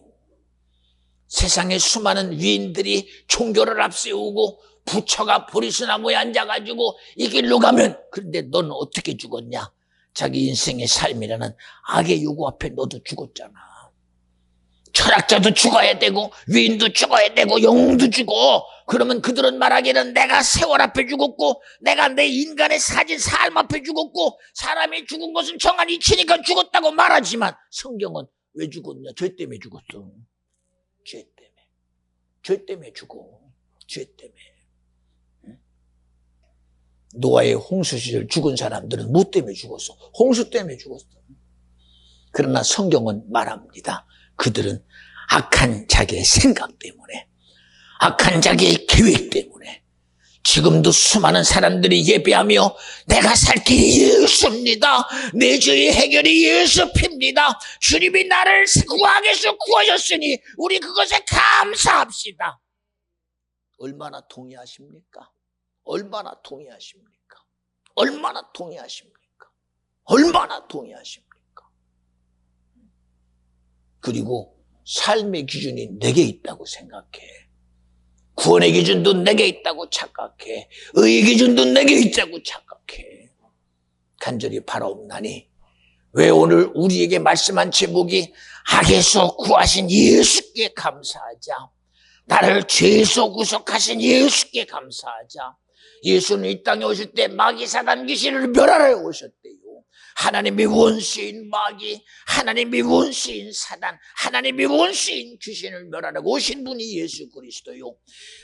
세상의 수많은 위인들이 종교를 앞세우고 부처가 보리수나무에 앉아가지고 이 길로 가면, 그런데 너는 어떻게 죽었냐? 자기 인생의 삶이라는 악의 요구 앞에 너도 죽었잖아. 철학자도 죽어야 되고 위인도 죽어야 되고 영웅도 죽어. 그러면 그들은 말하기는 내가 세월 앞에 죽었고 내가 내 인간의 사진 삶 앞에 죽었고 사람이 죽은 것은 정한 이치니까 죽었다고 말하지만 성경은 왜 죽었냐? 죄 때문에 죽었어. 죄 때문에. 죄 때문에 죽어. 죄 때문에. 노아의 홍수 시절 죽은 사람들은 뭐 때문에 죽었어? 홍수 때문에 죽었어. 그러나 성경은 말합니다. 그들은 악한 자기의 생각 때문에, 악한 자기의 계획 때문에 지금도 수많은 사람들이 예배하며 내가 살 길이 예수입니다. 내 죄의 해결이 예수 핍니다. 주님이 나를 구하게서 구하셨으니 우리 그것에 감사합시다. 얼마나 동의하십니까? 얼마나 동의하십니까? 얼마나 동의하십니까? 얼마나 동의하십니까? 그리고 삶의 기준이 내게 있다고 생각해. 구원의 기준도 내게 있다고 착각해. 의의 기준도 내게 있다고 착각해. 간절히 바라옵나니 왜 오늘 우리에게 말씀한 제목이 악에서 구하신 예수께 감사하자. 나를 죄에서 구속하신 예수께 감사하자. 예수는 이 땅에 오실 때 마귀 사단 귀신을 멸하러 오셨대요. 하나님이 원수인 마귀, 하나님이 원수인 사단, 하나님이 원수인 귀신을 멸하라고 오신 분이 예수 그리스도요.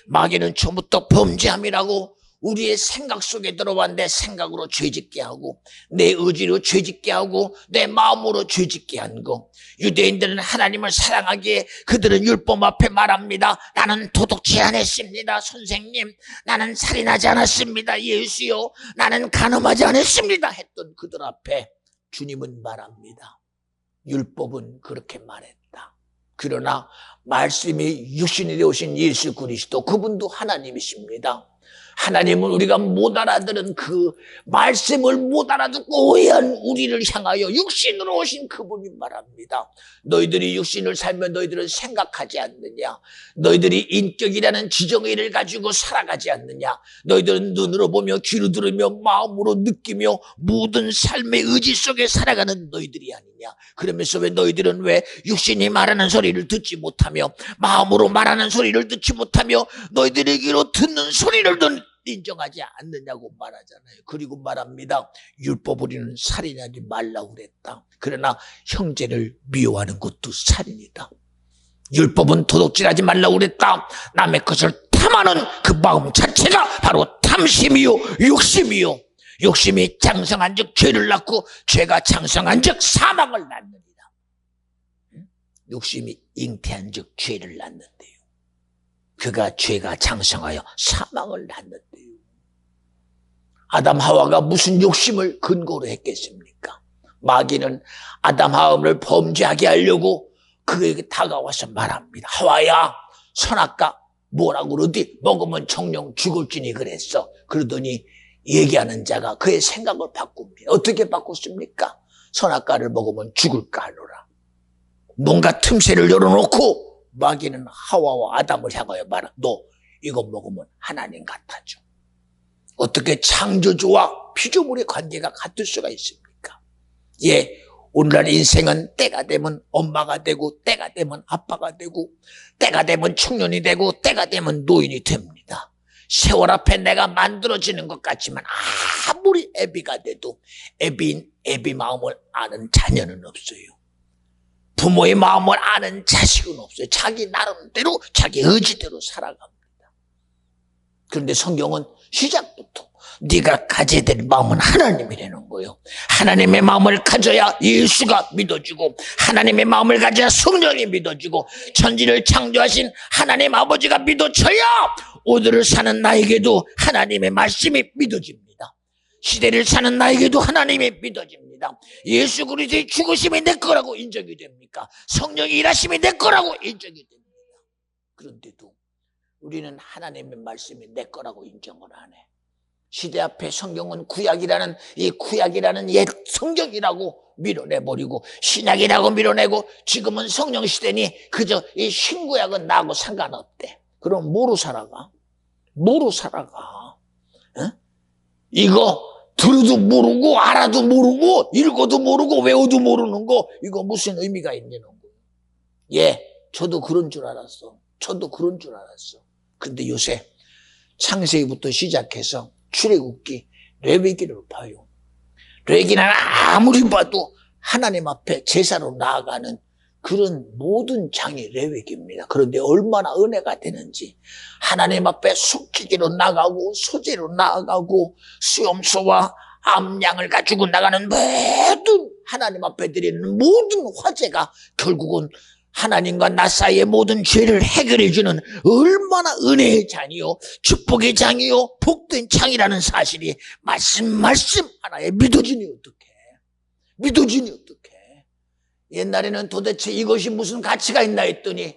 마귀는 처음부터 범죄함이라고 우리의 생각 속에 들어왔는데 생각으로 죄짓게 하고 내 의지로 죄짓게 하고 내 마음으로 죄짓게 한 거. 유대인들은 하나님을 사랑하기에 그들은 율법 앞에 말합니다. 나는 도둑질 안 했습니다. 선생님, 나는 살인하지 않았습니다. 예수요, 나는 간음하지 않았습니다. 했던 그들 앞에 주님은 말합니다. 율법은 그렇게 말했다. 그러나 말씀이 육신이 되오신 예수 그리스도, 그분도 하나님이십니다. 하나님은 우리가 못 알아들은 그 말씀을 못 알아듣고 오해한 우리를 향하여 육신으로 오신 그분이 말합니다. 너희들이 육신을 살면 너희들은 생각하지 않느냐? 너희들이 인격이라는 지정의 일을 가지고 살아가지 않느냐? 너희들은 눈으로 보며 귀로 들으며 마음으로 느끼며 모든 삶의 의지 속에 살아가는 너희들이 아니냐? 그러면서 왜 너희들은 왜 육신이 말하는 소리를 듣지 못하며 마음으로 말하는 소리를 듣지 못하며 너희들의 귀로 듣는 소리를 인정하지 않느냐고 말하잖아요. 그리고 말합니다. 율법 우리는 살인하지 말라고 그랬다. 그러나 형제를 미워하는 것도 살인이다. 율법은 도둑질하지 말라고 그랬다. 남의 것을 탐하는 그 마음 자체가 바로 탐심이요 욕심이요. 욕심이 장성한 즉 죄를 낳고 죄가 장성한 즉 사망을 낳느니라. 욕심이 잉태한 즉 죄를 낳는데요. 그가 죄가 장성하여 사망을 낳는데요. 아담 하와가 무슨 욕심을 근거로 했겠습니까? 마귀는 아담 하와를 범죄하게 하려고 그에게 다가와서 말합니다. 하와야, 선악과 뭐라고 그러디? 먹으면 정령 죽을지니 그랬어. 그러더니 얘기하는 자가 그의 생각을 바꿉니다. 어떻게 바꿨습니까? 선악과를 먹으면 죽을까 하노라. 뭔가 틈새를 열어놓고 마귀는 하와와 아담을 향하여 말하, 너 이거 먹으면 하나님 같아져. 어떻게 창조주와 피조물의 관계가 같을 수가 있습니까? 예, 오늘날 인생은 때가 되면 엄마가 되고 때가 되면 아빠가 되고 때가 되면 청년이 되고 때가 되면 노인이 됩니다. 세월 앞에 내가 만들어지는 것 같지만 아무리 애비가 돼도 애비 마음을 아는 자녀는 없어요. 부모의 마음을 아는 자식은 없어요. 자기 나름대로 자기 의지대로 살아갑니다. 그런데 성경은 시작부터 네가 가져야 될 마음은 하나님이라는 거예요. 하나님의 마음을 가져야 예수가 믿어지고 하나님의 마음을 가져야 성령이 믿어지고 천지를 창조하신 하나님 아버지가 믿어져야 오늘을 사는 나에게도 하나님의 말씀이 믿어집니다. 시대를 사는 나에게도 하나님이 믿어집니다. 예수 그리스도의 죽으심이 내 거라고 인정이 됩니까? 성령의 일하심이 내 거라고 인정이 됩니다. 그런데도 우리는 하나님의 말씀이 내 거라고 인정을 안 해. 시대 앞에 성경은 구약이라는 이 구약이라는 옛 성경이라고 밀어내버리고 신약이라고 밀어내고 지금은 성령 시대니 그저 이 신구약은 나하고 상관없대. 그럼 뭐로 살아가? 뭐로 살아가? 어? 이거 들어도 모르고 알아도 모르고 읽어도 모르고 외워도 모르는 거 이거 무슨 의미가 있냐는 거예요. 예, 저도 그런 줄 알았어. 저도 그런 줄 알았어. 근데 요새 창세기부터 시작해서 출애굽기, 레위기를 봐요. 레위기는 아무리 봐도 하나님 앞에 제사로 나아가는 그런 모든 장이 레위기입니다. 그런데 얼마나 은혜가 되는지 하나님 앞에 속죄제로 나가고 소제로 나아가고 수염소와 암양을 가지고 나가는 모든 하나님 앞에 드리는 모든 화제가 결국은 하나님과 나 사이의 모든 죄를 해결해주는 얼마나 은혜의 장이요 축복의 장이요 복된 장이라는 사실이 말씀 하나에 믿어지니 어떡해. 옛날에는 도대체 이것이 무슨 가치가 있나 했더니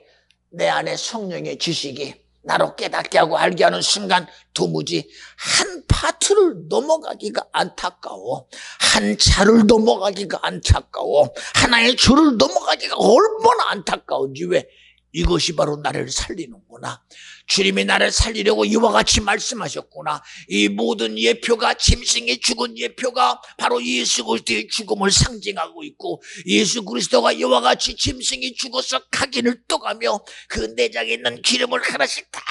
내 안에 성령의 지식이 나로 깨닫게 하고 알게 하는 순간 도무지 한 파트를 넘어가기가 안타까워. 한 자를 넘어가기가 안타까워. 하나의 줄을 넘어가기가 얼마나 안타까운지. 왜? 이것이 바로 나를 살리는구나. 주님이 나를 살리려고 이와 같이 말씀하셨구나. 이 모든 예표가 짐승이 죽은 예표가 바로 예수 그리스도의 죽음을 상징하고 있고 예수 그리스도가 이와 같이 짐승이 죽어서 각인을 떠가며 그 내장에 있는 기름을 하나씩 다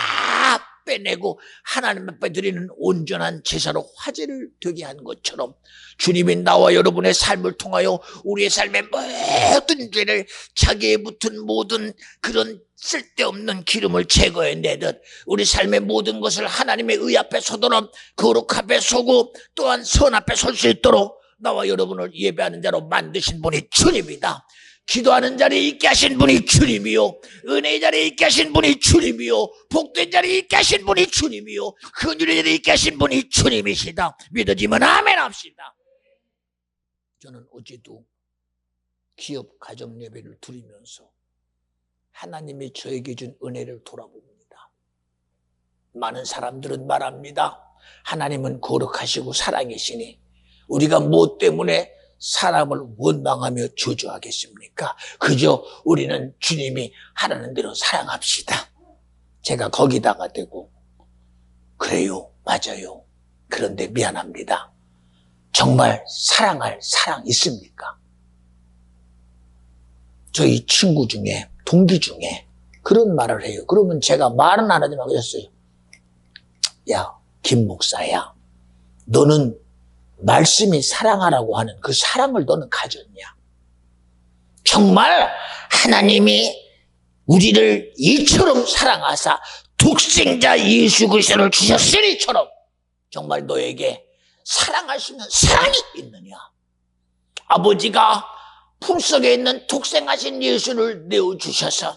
빼내고 하나님 앞에 드리는 온전한 제사로 화제를 되게 한 것처럼 주님이 나와 여러분의 삶을 통하여 우리의 삶의 모든 죄를 자기에 붙은 모든 그런 쓸데없는 기름을 제거해내듯 우리 삶의 모든 것을 하나님의 의 앞에 서도록 거룩 앞에 서고 또한 선 앞에 설 수 있도록 나와 여러분을 예배하는 자로 만드신 분이 주님이다. 기도하는 자리에 있게 하신 분이 주님이요 은혜의 자리에 있게 하신 분이 주님이요 복된 자리에 있게 하신 분이 주님이요 긍휼의 자리에 있게 하신 분이 주님이시다. 믿어지면 아멘 합시다. 저는 어제도 기업 가정 예배를 드리면서 하나님이 저에게 준 은혜를 돌아봅니다. 많은 사람들은 말합니다. 하나님은 거룩하시고 사랑이시니 우리가 무엇 때문에 사람을 원망하며 저주하겠습니까? 그저 우리는 주님이 하라는 대로 사랑합시다. 제가 거기다가 대고 그래요, 맞아요. 그런데 미안합니다. 정말 사랑할 사랑 있습니까? 저희 친구 중에 동기 중에 그런 말을 해요. 그러면 제가 말은 안 하지만 그랬어요. 야, 김 목사야, 너는 말씀이 사랑하라고 하는 그 사랑을 너는 가졌냐? 정말 하나님이 우리를 이처럼 사랑하사 독생자 예수 그리스도를 주셨으니처럼 정말 너에게 사랑할 수 있는 사랑이 있느냐? 아버지가 품속에 있는 독생하신 예수를 내어주셔서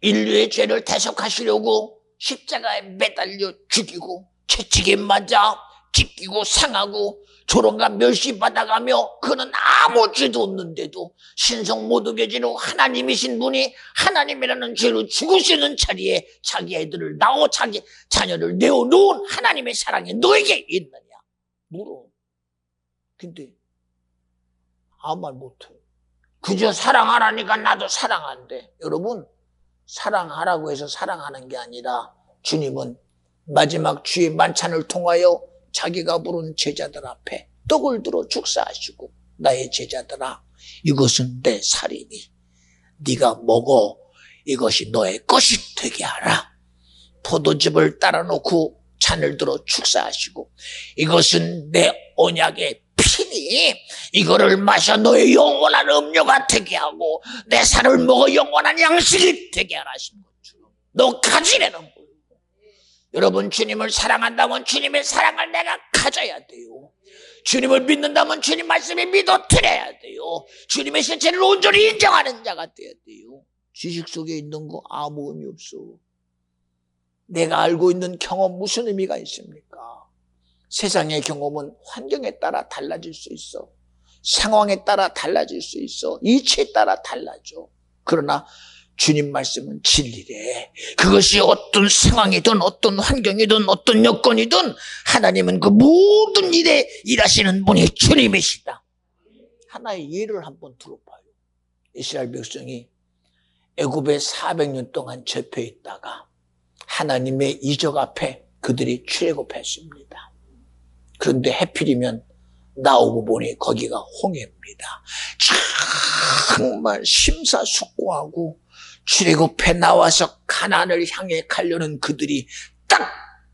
인류의 죄를 대속하시려고 십자가에 매달려 죽이고 채찍에 맞아 찢기고 상하고 조롱과 멸시받아가며 그는 아무 죄도 없는데도 신성 모독의 죄로 하나님이신 분이 하나님이라는 죄로 죽으시는 자리에 자기 애들을 자기 자녀를 내어놓은 하나님의 사랑이 너에게 있느냐 물어. 근데 아무 말 못해. 그저 사랑하라니까 나도 사랑한대. 여러분, 사랑하라고 해서 사랑하는 게 아니라 주님은 마지막 주의 만찬을 통하여 자기가 부른 제자들 앞에 떡을 들어 축사하시고 나의 제자들아 이것은 내 살이니 네가 먹어 이것이 너의 것이 되게 하라. 포도즙을 따라 놓고 잔을 들어 축사하시고 이것은 내 언약의 피니 이거를 마셔 너의 영원한 음료가 되게 하고 내 살을 먹어 영원한 양식이 되게 하라 하신 것처럼 너 가지라는 거예요. 여러분 주님을 사랑한다면 주님의 사랑을 내가 가져야 돼요. 주님을 믿는다면 주님 말씀에 믿어 드려야 돼요. 주님의 실체를 온전히 인정하는 자가 되어야 돼요. 지식 속에 있는 거 아무 의미 없어. 내가 알고 있는 경험 무슨 의미가 있습니까? 세상의 경험은 환경에 따라 달라질 수 있어. 상황에 따라 달라질 수 있어. 이치에 따라 달라져. 그러나 주님 말씀은 진리래. 그것이 어떤 상황이든 어떤 환경이든 어떤 여건이든 하나님은 그 모든 일에 일하시는 분이 주님이시다. 하나의 예를 한번 들어봐요. 이스라엘 백성이 애굽에 400년 동안 접해 있다가 하나님의 이적 앞에 그들이 출애굽했습니다. 그런데 해필이면 나오고 보니 거기가 홍해입니다. 정말 심사숙고하고 출애굽해 나와서 가나안을 향해 가려는 그들이 딱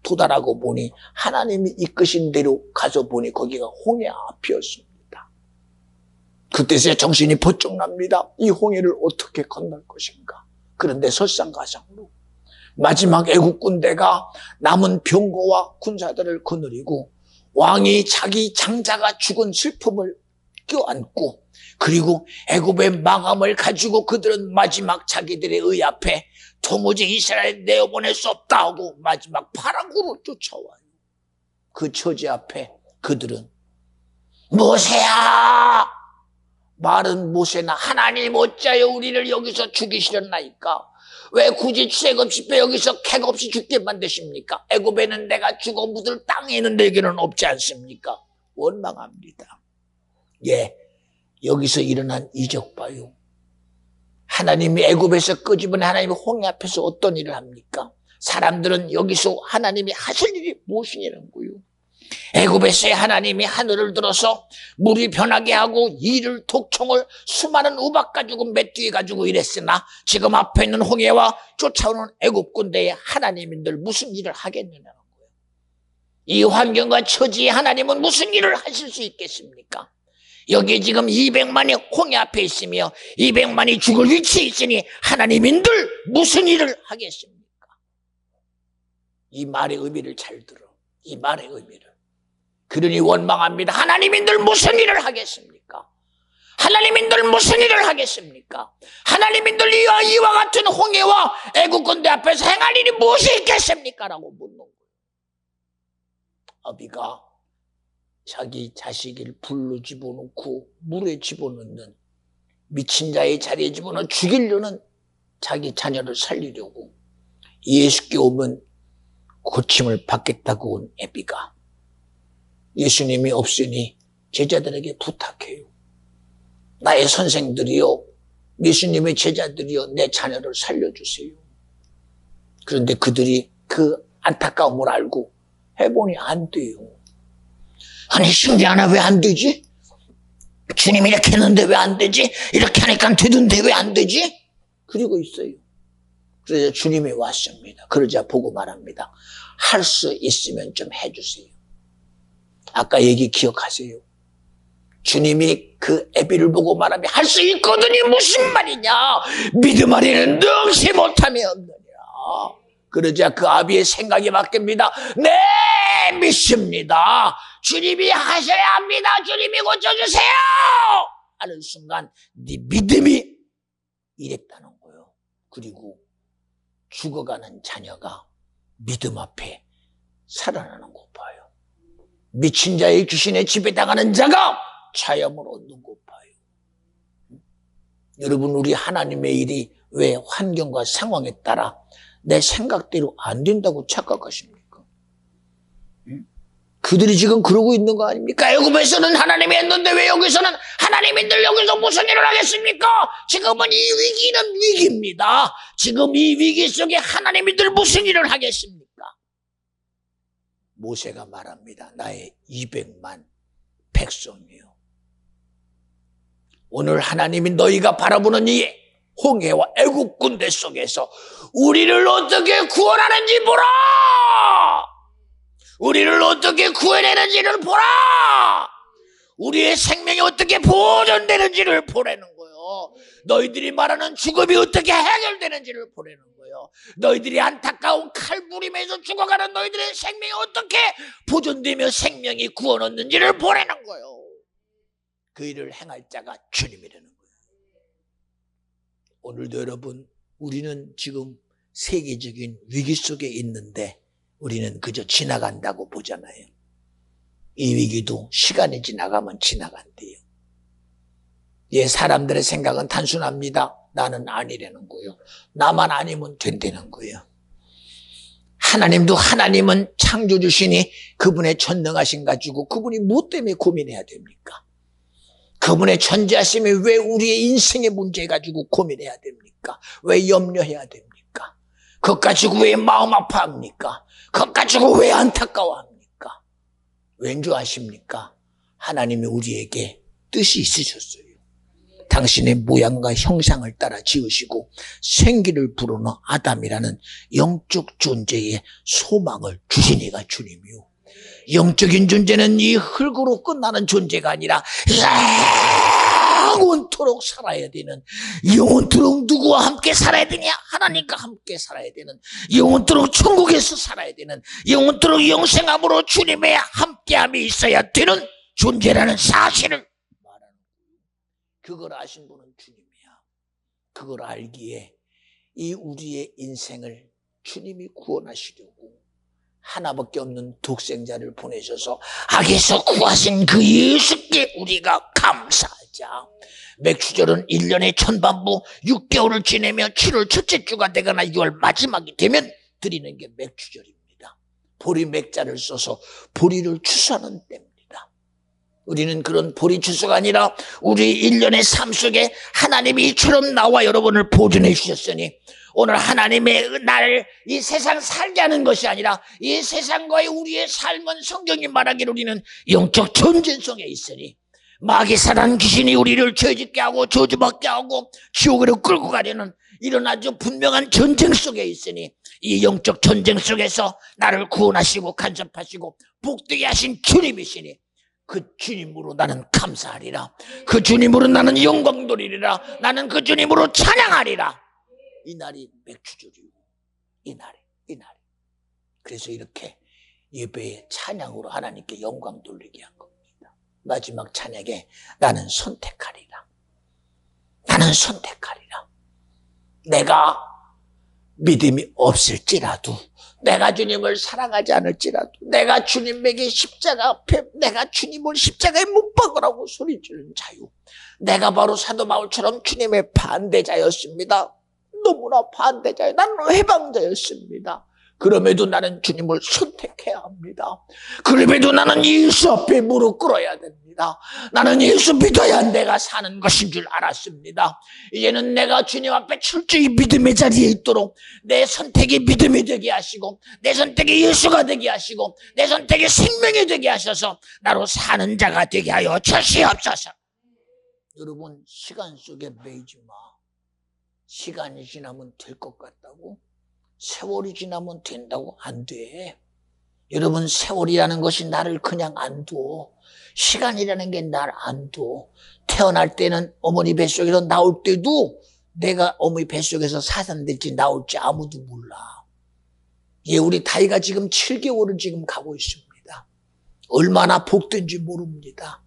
도달하고 보니 하나님이 이끄신 대로 가서 보니 거기가 홍해 앞이었습니다. 그때서야 정신이 번쩍 납니다. 이 홍해를 어떻게 건널 것인가. 그런데 설상가상으로 마지막 애국 군대가 남은 병거와 군사들을 거느리고 왕이 자기 장자가 죽은 슬픔을 껴안고 그리고 애굽의 망함을 가지고 그들은 마지막 자기들의 의 앞에 도무지 이스라엘 내어보낼 수 없다 하고 마지막 파랑구로 쫓아와요. 그 처지 앞에 그들은 모세야 말은 모세나 하나님 어찌하여 우리를 여기서 죽이시렸나이까? 왜 굳이 출애굽 시에 여기서 객 없이 죽게 만드십니까? 애굽에는 내가 죽어 묻을 땅에는 내게는 없지 않습니까? 원망합니다. 예, 여기서 일어난 이적 봐요. 하나님이 애굽에서 끄집은 하나님이 홍해 앞에서 어떤 일을 합니까? 사람들은 여기서 하나님이 하실 일이 무엇이냐는 거예요. 애굽에서의 하나님이 하늘을 들어서 물이 변하게 하고 이를 독총을 수많은 우박 가지고 메뚜기 가지고 이랬으나 지금 앞에 있는 홍해와 쫓아오는 애굽 군대에 하나님인들 무슨 일을 하겠느냐는 거예요. 이 환경과 처지에 하나님은 무슨 일을 하실 수 있겠습니까? 여기 지금 200만이 홍해 앞에 있으며 200만이 죽을 위치에 있으니 하나님인들 무슨 일을 하겠습니까? 이 말의 의미를 잘 들어. 이 말의 의미를. 그러니 원망합니다. 하나님인들 무슨 일을 하겠습니까? 하나님인들 무슨 일을 하겠습니까? 하나님인들 이와 같은 홍해와 애국 군대 앞에서 행할 일이 무엇이 있겠습니까? 라고 묻는 거예요. 아비가 자기 자식을 불로 집어넣고 물에 집어넣는 미친 자의 자리에 집어넣어 죽이려는 자기 자녀를 살리려고 예수께 오면 고침을 받겠다고 온 애비가 예수님이 없으니 제자들에게 부탁해요. 나의 선생들이요, 예수님의 제자들이요, 내 자녀를 살려주세요. 그런데 그들이 그 안타까움을 알고 해보니 안 돼요. 아니 신기하나 왜 안 되지? 주님이 이렇게 했는데 왜 안 되지? 이렇게 하니까 되던데 왜 안 되지? 그러고 있어요. 그래서 주님이 왔습니다. 그러자 보고 말합니다. 할 수 있으면 좀 해주세요. 아까 얘기 기억하세요? 주님이 그 애비를 보고 말하며 할 수 있거든이 무슨 말이냐? 믿음 아래는 능치 못함이 없느니라. 그러자 그 아비의 생각이 바뀝니다. 네, 믿습니다. 주님이 하셔야 합니다. 주님이 고쳐주세요. 하는 순간 네 믿음이 이랬다는 거예요. 그리고 죽어가는 자녀가 믿음 앞에 살아나는 것 봐요. 미친 자의 귀신에 지배당하는 자가 자염을 얻는 것 봐요. 여러분, 우리 하나님의 일이 왜 환경과 상황에 따라 내 생각대로 안 된다고 착각하십니까? 그들이 지금 그러고 있는 거 아닙니까? 애굽에서는 하나님이 했는데 왜 여기서는 하나님인들 여기서 무슨 일을 하겠습니까? 지금은 이 위기는 위기입니다. 지금 이 위기 속에 하나님인들 무슨 일을 하겠습니까? 모세가 말합니다. 나의 200만 백성이요. 오늘 하나님이 너희가 바라보는 이 홍해와 애국 군대 속에서 우리를 어떻게 구원하는지 보라! 우리를 어떻게 구해내는지를 보라! 우리의 생명이 어떻게 보존되는지를 보라는 거예요. 너희들이 말하는 죽음이 어떻게 해결되는지를 보라는 거예요. 너희들이 안타까운 칼부림에서 죽어가는 너희들의 생명이 어떻게 보존되며 생명이 구원 얻는지를 보라는 거예요. 그 일을 행할 자가 주님이라는 거예요. 오늘도 여러분, 우리는 지금 세계적인 위기 속에 있는데 우리는 그저 지나간다고 보잖아요. 이 위기도 시간이 지나가면 지나간대요. 예, 사람들의 생각은 단순합니다. 나는 아니라는 거예요. 나만 아니면 된다는 거예요. 하나님은 창조주시니 그분의 전능하심 가지고 그분이 무엇 때문에 고민해야 됩니까? 그분의 전지하심이 왜 우리의 인생의 문제 가지고 고민해야 됩니까? 왜 염려해야 됩니까? 그것 가지고 왜 마음 아파합니까? 그것 가지고 왜 안타까워합니까? 왠 줄 아십니까? 하나님이 우리에게 뜻이 있으셨어요. 당신의 모양과 형상을 따라 지으시고 생기를 불어넣은 아담이라는 영적 존재의 소망을 주신 이가 주님이요. 영적인 존재는 이 흙으로 끝나는 존재가 아니라 영원토록 살아야 되는, 영원토록 누구와 함께 살아야 되냐? 하나님과 함께 살아야 되는, 영원토록 천국에서 살아야 되는, 영원토록 영생함으로 주님의 함께함이 있어야 되는 존재라는 사실을 말하는 거예요. 그걸 아신 분은 주님이야. 그걸 알기에 이 우리의 인생을 주님이 구원하시려고 하나밖에 없는 독생자를 보내셔서 악에서 구하신 그 예수께 우리가 감사하자. 맥추절은 1년의 천반부 6개월을 지내며 7월 첫째 주가 되거나 6월 마지막이 되면 드리는 게 맥추절입니다. 보리 맥자를 써서 보리를 추수하는 때입니다. 우리는 그런 보리 추수가 아니라 우리 1년의 삶 속에 하나님이 이처럼 나와 여러분을 보존해 주셨으니 오늘 하나님의 나를 이 세상 살게 하는 것이 아니라 이 세상과의 우리의 삶은 성경이 말하기를 우리는 영적 전쟁성에 있으니 마귀 사단 귀신이 우리를 죄짓게 하고 저주받게 하고 지옥으로 끌고 가려는 이런 아주 분명한 전쟁 속에 있으니 이 영적 전쟁 속에서 나를 구원하시고 간섭하시고 복되게 하신 주님이시니 그 주님으로 나는 감사하리라. 그 주님으로 나는 영광 돌리리라. 나는 그 주님으로 찬양하리라. 이 날이 맥추절이고 이 날이. 그래서 이렇게 예배의 찬양으로 하나님께 영광 돌리게 한 겁니다. 마지막 찬양에 나는 선택하리라. 나는 선택하리라. 내가 믿음이 없을지라도, 내가 주님을 사랑하지 않을지라도, 내가 주님에게 십자가 앞에 내가 주님을 십자가에 못 박으라고 소리지르는 자유. 내가 바로 사도 바울처럼 주님의 반대자였습니다. 너무나 반대자예요. 나는 해방자였습니다. 그럼에도 나는 주님을 선택해야 합니다. 그럼에도 나는 예수 앞에 무릎 꿇어야 됩니다. 나는 예수 믿어야 내가 사는 것인 줄 알았습니다. 이제는 내가 주님 앞에 철저히 믿음의 자리에 있도록 내 선택이 믿음이 되게 하시고 내 선택이 예수가 되게 하시고 내 선택이 생명이 되게 하셔서 나로 사는 자가 되게 하여 주시옵소서. 여러분, 시간 속에 매이지 마. 시간이 지나면 될 것 같다고? 세월이 지나면 된다고? 안 돼. 여러분, 세월이라는 것이 나를 그냥 안 둬. 시간이라는 게 날 안 둬. 태어날 때는 어머니 뱃속에서 나올 때도 내가 어머니 뱃속에서 사산될지 나올지 아무도 몰라. 예, 우리 다이가 지금 7개월을 지금 가고 있습니다. 얼마나 복된지 모릅니다.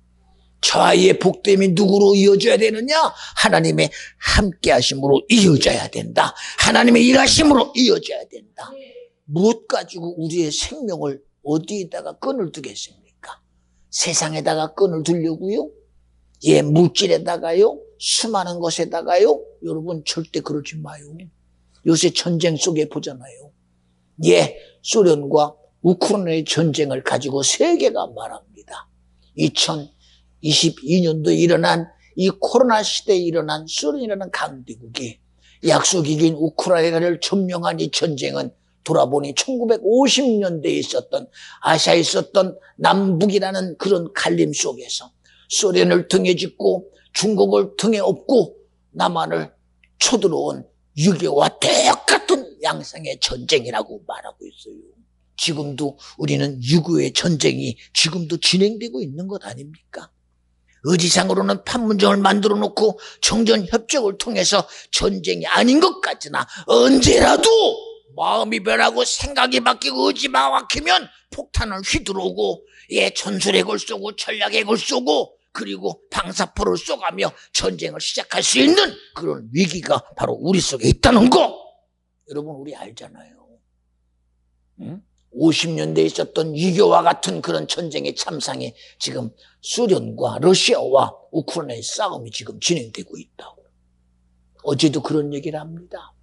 저 아이의 복됨이 누구로 이어져야 되느냐? 하나님의 함께 하심으로 이어져야 된다. 하나님의 일하심으로 이어져야 된다. 무엇 가지고 우리의 생명을 어디에다가 끈을 두겠습니까? 세상에다가 끈을 두려고요? 예, 물질에다가요? 수많은 것에다가요? 여러분 절대 그러지 마요. 요새 전쟁 속에 보잖아요. 예, 소련과 우크라이나의 전쟁을 가지고 세계가 말합니다. 2022년도에 일어난 이 코로나 시대에 일어난 소련이라는 강대국이 약소국인 우크라이나를 점령한 이 전쟁은 돌아보니 1950년대에 있었던 아시아에 있었던 남북이라는 그런 갈림 속에서 소련을 등에 짓고 중국을 등에 업고 남한을 쳐들어온 6.25와 똑같은 양상의 전쟁이라고 말하고 있어요. 지금도 우리는 6.25의 전쟁이 지금도 진행되고 있는 것 아닙니까? 의지상으로는 판문점을 만들어 놓고 정전협정을 통해서 전쟁이 아닌 것 같으나 언제라도 마음이 변하고 생각이 바뀌고 의지가 바뀌면 폭탄을 휘두르고 예, 전술핵을 쏘고 전략핵을 쏘고 그리고 방사포를 쏘가며 전쟁을 시작할 수 있는 그런 위기가 바로 우리 속에 있다는 거 여러분 우리 알잖아요. 응? 50년대에 있었던 6.25와 같은 그런 전쟁의 참상에 지금 소련과 러시아와 우크라이나의 싸움이 지금 진행되고 있다고. 어제도 그런 얘기를 합니다.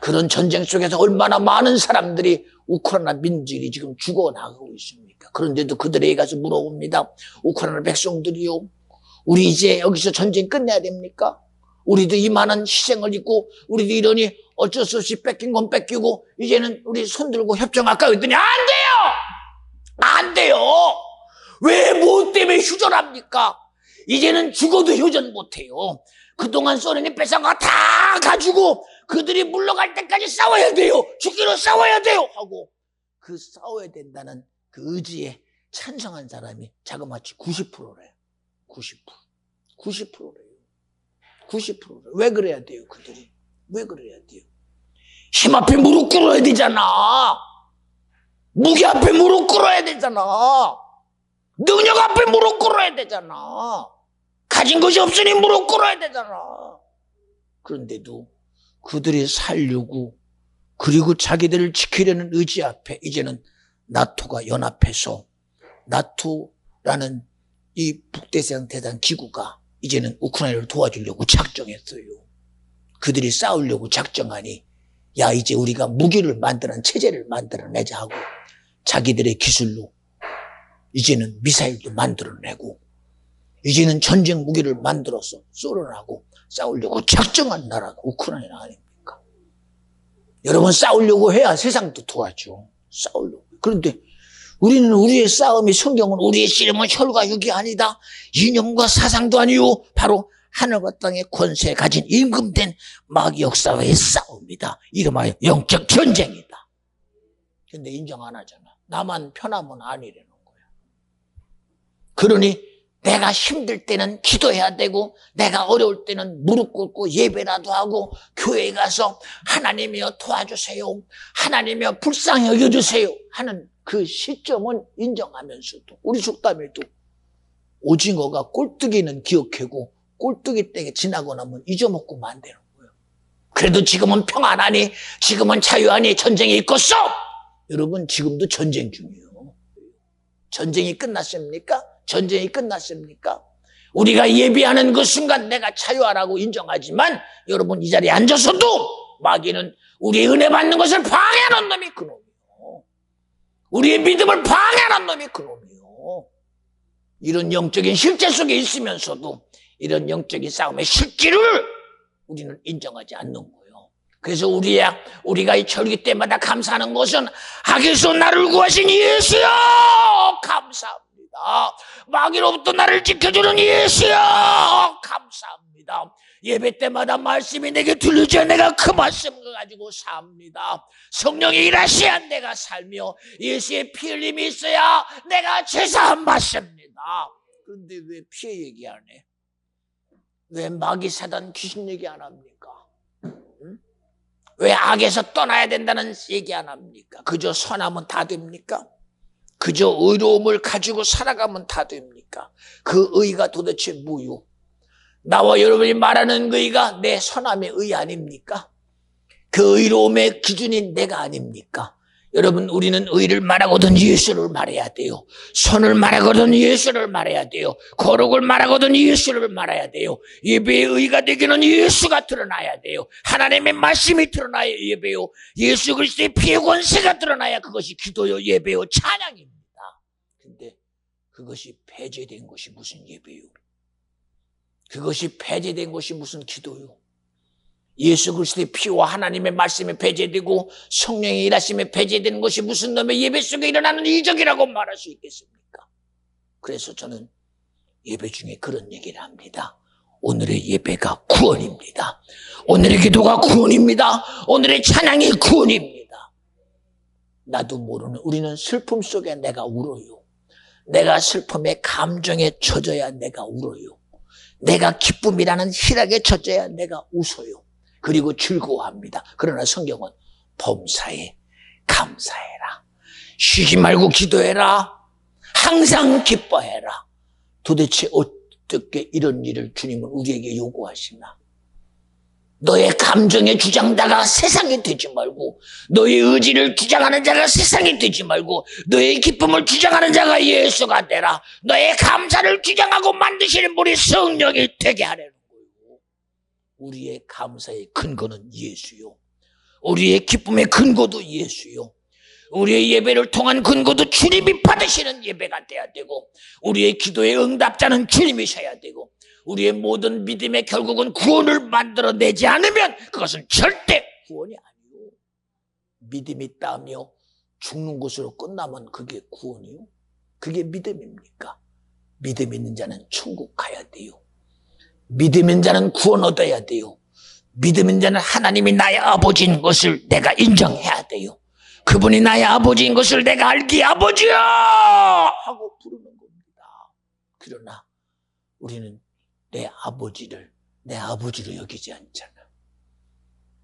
그런 전쟁 속에서 얼마나 많은 사람들이 우크라이나 민족이 지금 죽어나가고 있습니까? 그런데도 그들에게 가서 물어봅니다. 우크라이나 백성들이요. 우리 이제 여기서 전쟁 끝내야 됩니까? 우리도 이 많은 희생을 입고 우리도 이러니 어쩔 수 없이 뺏긴 건 뺏기고 이제는 우리 손들고 협정할까 했더니 안 돼요! 안 돼요! 왜 뭐 때문에 휴전합니까? 이제는 죽어도 휴전 못해요. 그동안 소련이 뺏은 거 다 가지고 그들이 물러갈 때까지 싸워야 돼요. 죽기로 싸워야 돼요. 하고 그 싸워야 된다는 그 의지에 찬성한 사람이 자그마치 90%래요. 90%래요. 90%래요. 왜 그래야 돼요, 그들이? 왜 그래야 돼요? 힘 앞에 무릎 꿇어야 되잖아. 무기 앞에 무릎 꿇어야 되잖아. 능력 앞에 무릎 꿇어야 되잖아. 가진 것이 없으니 무릎 꿇어야 되잖아. 그런데도 그들이 살려고 그리고 자기들을 지키려는 의지 앞에 이제는 나토가 연합해서 나토라는 이 북대서양 대단 기구가 이제는 우크라이나를 도와주려고 작정했어요. 그들이 싸우려고 작정하니 야 이제 우리가 무기를 만드는 체제를 만들어내자 하고 자기들의 기술로 이제는 미사일도 만들어내고 이제는 전쟁 무기를 만들어서 소련하고 싸우려고 작정한 나라가 우크라이나 아닙니까? 여러분 싸우려고 해야 세상도 도와줘. 싸우려고. 그런데 우리는 우리의 싸움이 성경은 우리의 씨름은 혈과 육이 아니다. 이념과 사상도 아니요. 바로 하늘과 땅의 권세에 가진 임금된 마귀 역사와의 싸움이다. 이름하여 영적 전쟁이다. 근데 인정 안 하잖아. 나만 편하면 아니라는 거야. 그러니 내가 힘들 때는 기도해야 되고 내가 어려울 때는 무릎 꿇고 예배라도 하고 교회에 가서 하나님이여 도와주세요. 하나님이여 불쌍히 여겨주세요. 하는 그 시점은 인정하면서도 우리 속담에도 오징어가 꼴뚜기는 기억하고 꼴뚜기 때 지나고 나면 잊어먹고 안 되는 거예요. 그래도 지금은 평안하니 지금은 자유하니 전쟁이 있겠어. 여러분 지금도 전쟁 중이에요. 전쟁이 끝났습니까? 전쟁이 끝났습니까? 우리가 예비하는 그 순간 내가 자유하라고 인정하지만 여러분 이 자리에 앉아서도 마귀는 우리의 은혜 받는 것을 방해하는 놈이 그놈이요. 우리의 믿음을 방해하는 놈이 그놈이요. 이런 영적인 실제 속에 있으면서도 이런 영적인 싸움의 실질을 우리는 인정하지 않는 거예요. 그래서 우리가 이 절기 때마다 감사하는 것은 악에서 나를 구하신 예수여 감사합니다. 마귀로부터 나를 지켜주는 예수여 감사합니다. 예배 때마다 말씀이 내게 들리지 내가 그 말씀을 가지고 삽니다. 성령이 일하셔야 내가 살며 예수의 피 흘림이 있어야 내가 죄사함 받습니다. 그런데 왜 피해 얘기 안 해? 왜 마귀 사단 귀신 얘기 안 합니까? 응? 왜 악에서 떠나야 된다는 얘기 안 합니까? 그저 선하면 다 됩니까? 그저 의로움을 가지고 살아가면 다 됩니까? 그 의가 도대체 뭐요? 나와 여러분이 말하는 그 의가 내 선함의 의 아닙니까? 그 의로움의 기준이 내가 아닙니까? 여러분, 우리는 의를 말하거든 예수를 말해야 돼요. 선을 말하거든 예수를 말해야 돼요. 거룩을 말하거든 예수를 말해야 돼요. 예배의 의가 되기는 예수가 드러나야 돼요. 하나님의 말씀이 드러나야 예배요. 예수 그리스도의 피의 권세가 드러나야 그것이 기도요, 예배요, 찬양입니다. 근데 그것이 폐쇄된 것이 무슨 예배요? 그것이 폐쇄된 것이 무슨 기도요? 예수 그리스도의 피와 하나님의 말씀이 배제되고 성령의 일하심에 배제되는 것이 무슨 놈의 예배 속에 일어나는 이적이라고 말할 수 있겠습니까? 그래서 저는 예배 중에 그런 얘기를 합니다. 오늘의 예배가 구원입니다. 오늘의 기도가 구원입니다. 오늘의 찬양이 구원입니다. 나도 모르는 우리는 슬픔 속에 내가 울어요. 내가 슬픔의 감정에 젖어야 내가 울어요. 내가 기쁨이라는 희락에 젖어야 내가 웃어요. 그리고 즐거워합니다. 그러나 성경은 범사에 감사해라. 쉬지 말고 기도해라. 항상 기뻐해라. 도대체 어떻게 이런 일을 주님은 우리에게 요구하시나? 너의 감정에 주장자가 세상이 되지 말고, 너의 의지를 주장하는 자가 세상이 되지 말고, 너의 기쁨을 주장하는 자가 예수가 되라. 너의 감사를 주장하고 만드시는 분이 성령이 되게 하라는 거예요. 우리의 감사의 근거는 예수요. 우리의 기쁨의 근거도 예수요. 우리의 예배를 통한 근거도 주님이 받으시는 예배가 돼야 되고, 우리의 기도의 응답자는 주님이셔야 되고, 우리의 모든 믿음의 결국은 구원을 만들어내지 않으면 그것은 절대 구원이 아니요. 믿음이 있다며 죽는 것으로 끝나면 그게 구원이요? 그게 믿음입니까? 믿음 있는 자는 천국 가야 돼요. 믿음 있는 자는 구원 얻어야 돼요. 믿음 있는 자는 하나님이 나의 아버지인 것을 내가 인정해야 돼요. 그분이 나의 아버지인 것을 내가 알기에 아버지야! 하고 부르는 겁니다. 그러나 우리는 내 아버지를 내 아버지로 여기지 않잖아.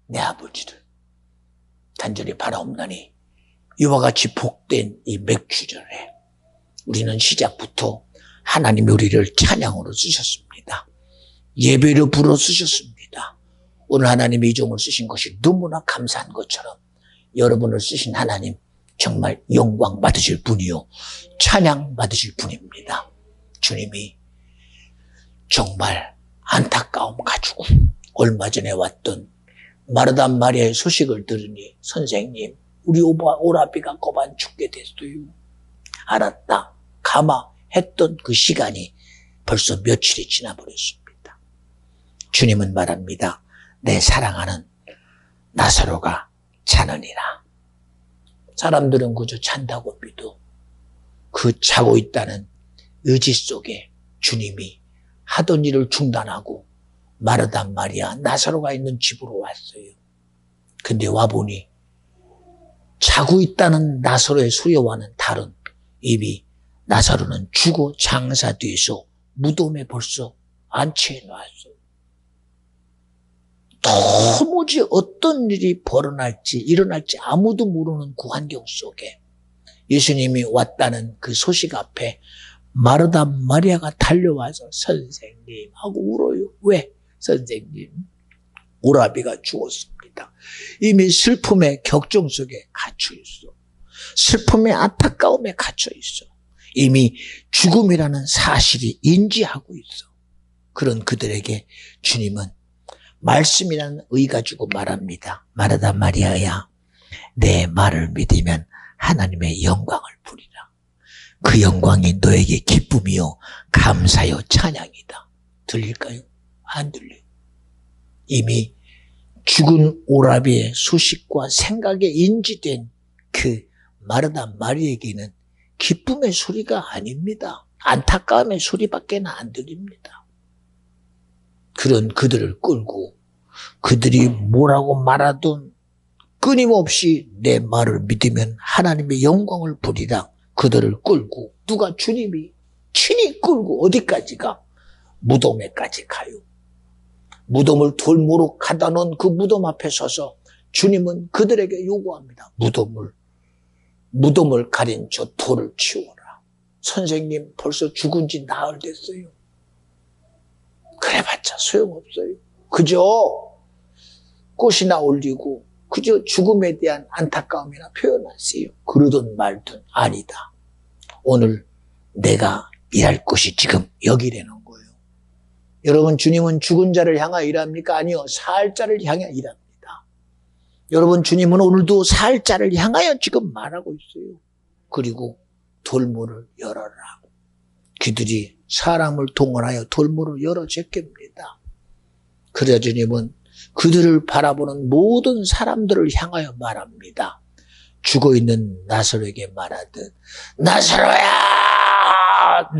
내 아버지를 간절히 바라옵나니 이와 같이 복된 이 맥주절에 우리는 시작부터 하나님이 우리를 찬양으로 쓰셨습니다. 예배로 불어 쓰셨습니다. 오늘 하나님이 이 종을 쓰신 것이 너무나 감사한 것처럼 여러분을 쓰신 하나님 정말 영광 받으실 분이요 찬양 받으실 분입니다. 주님이 정말 안타까움 가지고 얼마 전에 왔던 마르다 마리아의 소식을 들으니 선생님 우리 오라비가 거반 죽게 됐어요. 알았다. 가마 했던 그 시간이 벌써 며칠이 지나버렸습니다. 주님은 말합니다. 내 사랑하는 나사로가 자느니라. 사람들은 그저 잔다고 믿어. 그 자고 있다는 의지 속에 주님이 하던 일을 중단하고 마르다 마리아 나사로가 있는 집으로 왔어요. 근데 와보니 자고 있다는 나사로의 소리와는 다른 이미 나사로는 죽어 장사돼서 무덤에 벌써 안치해 놨어요. 도무지 어떤 일이 일어날지 아무도 모르는 그 환경 속에 예수님이 왔다는 그 소식 앞에 마르다 마리아가 달려와서 선생님 하고 울어요. 왜? 선생님, 오라비가 죽었습니다. 이미 슬픔의 격정 속에 갇혀 있어. 슬픔의 안타까움에 갇혀 있어. 이미 죽음이라는 사실이 인지하고 있어. 그런 그들에게 주님은 말씀이라는 의 가지고 말합니다. 마르다 마리아야, 내 말을 믿으면 하나님의 영광을 부리라. 그 영광이 너에게 기쁨이요 감사요 찬양이다. 들릴까요? 안 들려요. 이미 죽은 오라비의 소식과 생각에 인지된 그 마르다 마리아에게는 기쁨의 소리가 아닙니다. 안타까움의 소리밖에 안 들립니다. 그런 그들을 끌고 그들이 뭐라고 말하든 끊임없이 내 말을 믿으면 하나님의 영광을 부리라. 그들을 끌고 누가 주님이 친히 끌고 어디까지 가? 무덤에까지 가요. 무덤을 돌무로 가다 놓은 그 무덤 앞에 서서 주님은 그들에게 요구합니다. 무덤을 가린 저 돌을 치워라. 선생님 벌써 죽은 지 나흘 됐어요. 그래봤자 소용없어요. 그저 꽃이나 올리고 그저 죽음에 대한 안타까움이나 표현하세요. 그러든 말든 아니다. 오늘 내가 일할 곳이 지금 여기라는 거예요. 여러분, 주님은 죽은 자를 향하여 일합니까? 아니요. 살 자를 향하여 일합니다. 여러분, 주님은 오늘도 살 자를 향하여 지금 말하고 있어요. 그리고 돌문을 열어라. 그들이 사람을 동원하여 돌문을 열어 제낍니다. 그래야 주님은 그들을 바라보는 모든 사람들을 향하여 말합니다. 죽어있는 나사로에게 말하듯 나사로야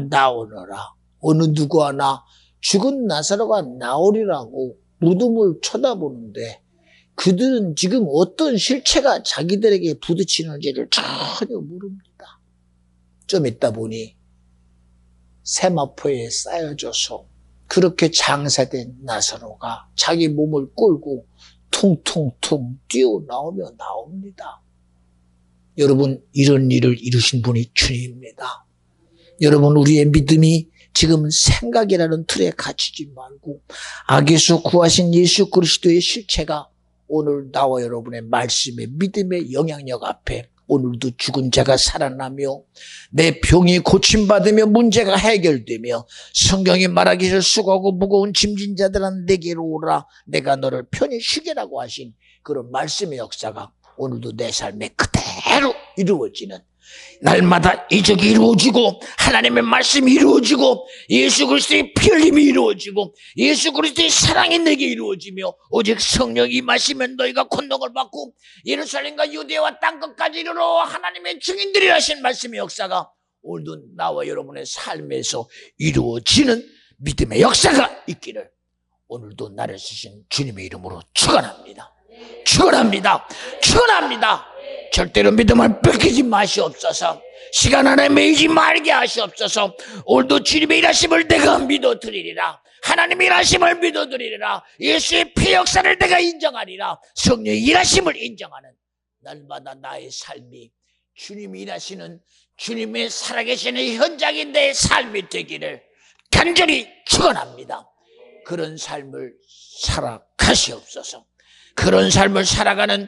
나오너라. 어느 누구 하나 죽은 나사로가 나오리라고 무덤을 쳐다보는데 그들은 지금 어떤 실체가 자기들에게 부딪히는지를 전혀 모릅니다. 좀 있다 보니 세마포에 쌓여져서 그렇게 장사된 나사로가 자기 몸을 끌고 퉁퉁퉁 뛰어나오며 나옵니다. 여러분, 이런 일을 이루신 분이 주님입니다. 여러분, 우리의 믿음이 지금 생각이라는 틀에 갇히지 말고 악에서 구하신 예수 그리스도의 실체가 오늘 나와 여러분의 말씀의 믿음의 영향력 앞에 오늘도 죽은 자가 살아나며 내 병이 고침받으며 문제가 해결되며 성경이 말하기를 수고하고 무거운 짐진 자들아 내게로 오라 내가 너를 편히 쉬게라고 하신 그런 말씀의 역사가 오늘도 내 삶에 그대로 이루어지는 날마다 이적이 이루어지고 하나님의 말씀이 이루어지고 예수 그리스도의 피 흘림이 이루어지고 예수 그리스도의 사랑이 내게 이루어지며 오직 성령이 임하시면 너희가 권능을 받고 예루살렘과 유대와 땅끝까지 이르러 하나님의 증인들이 하신 말씀의 역사가 오늘도 나와 여러분의 삶에서 이루어지는 믿음의 역사가 있기를 오늘도 나를 쓰신 주님의 이름으로 축원합니다. 축원합니다. 축원합니다. 절대로 믿음을 뺏기지 마시옵소서. 시간 안에 매이지 말게 하시옵소서. 오늘도 주님의 일하심을 내가 믿어드리리라. 하나님의 일하심을 믿어드리리라. 예수의 피 역사를 내가 인정하리라. 성령의 일하심을 인정하는 날마다 나의 삶이 주님이 일하시는 주님의 살아계시는 현장인 내 삶이 되기를 간절히 축원합니다. 그런 삶을 살아가시옵소서. 그런 삶을 살아가는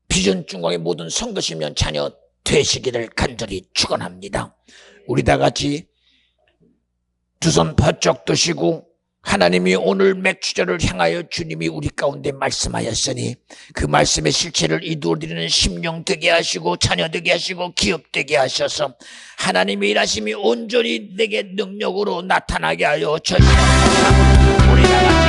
비전 중앙의 모든 성도시면 자녀 되시기를 간절히 축원합니다. 우리 다 같이 두 손 번쩍 드시고 하나님이 오늘 맥주절을 향하여 주님이 우리 가운데 말씀하였으니 그 말씀의 실체를 이루어드리는 심령 되게 하시고 자녀 되게 하시고 기업 되게 하셔서 하나님의 일하심이 온전히 내게 능력으로 나타나게 하여 주시옵소서. 우리 다 같이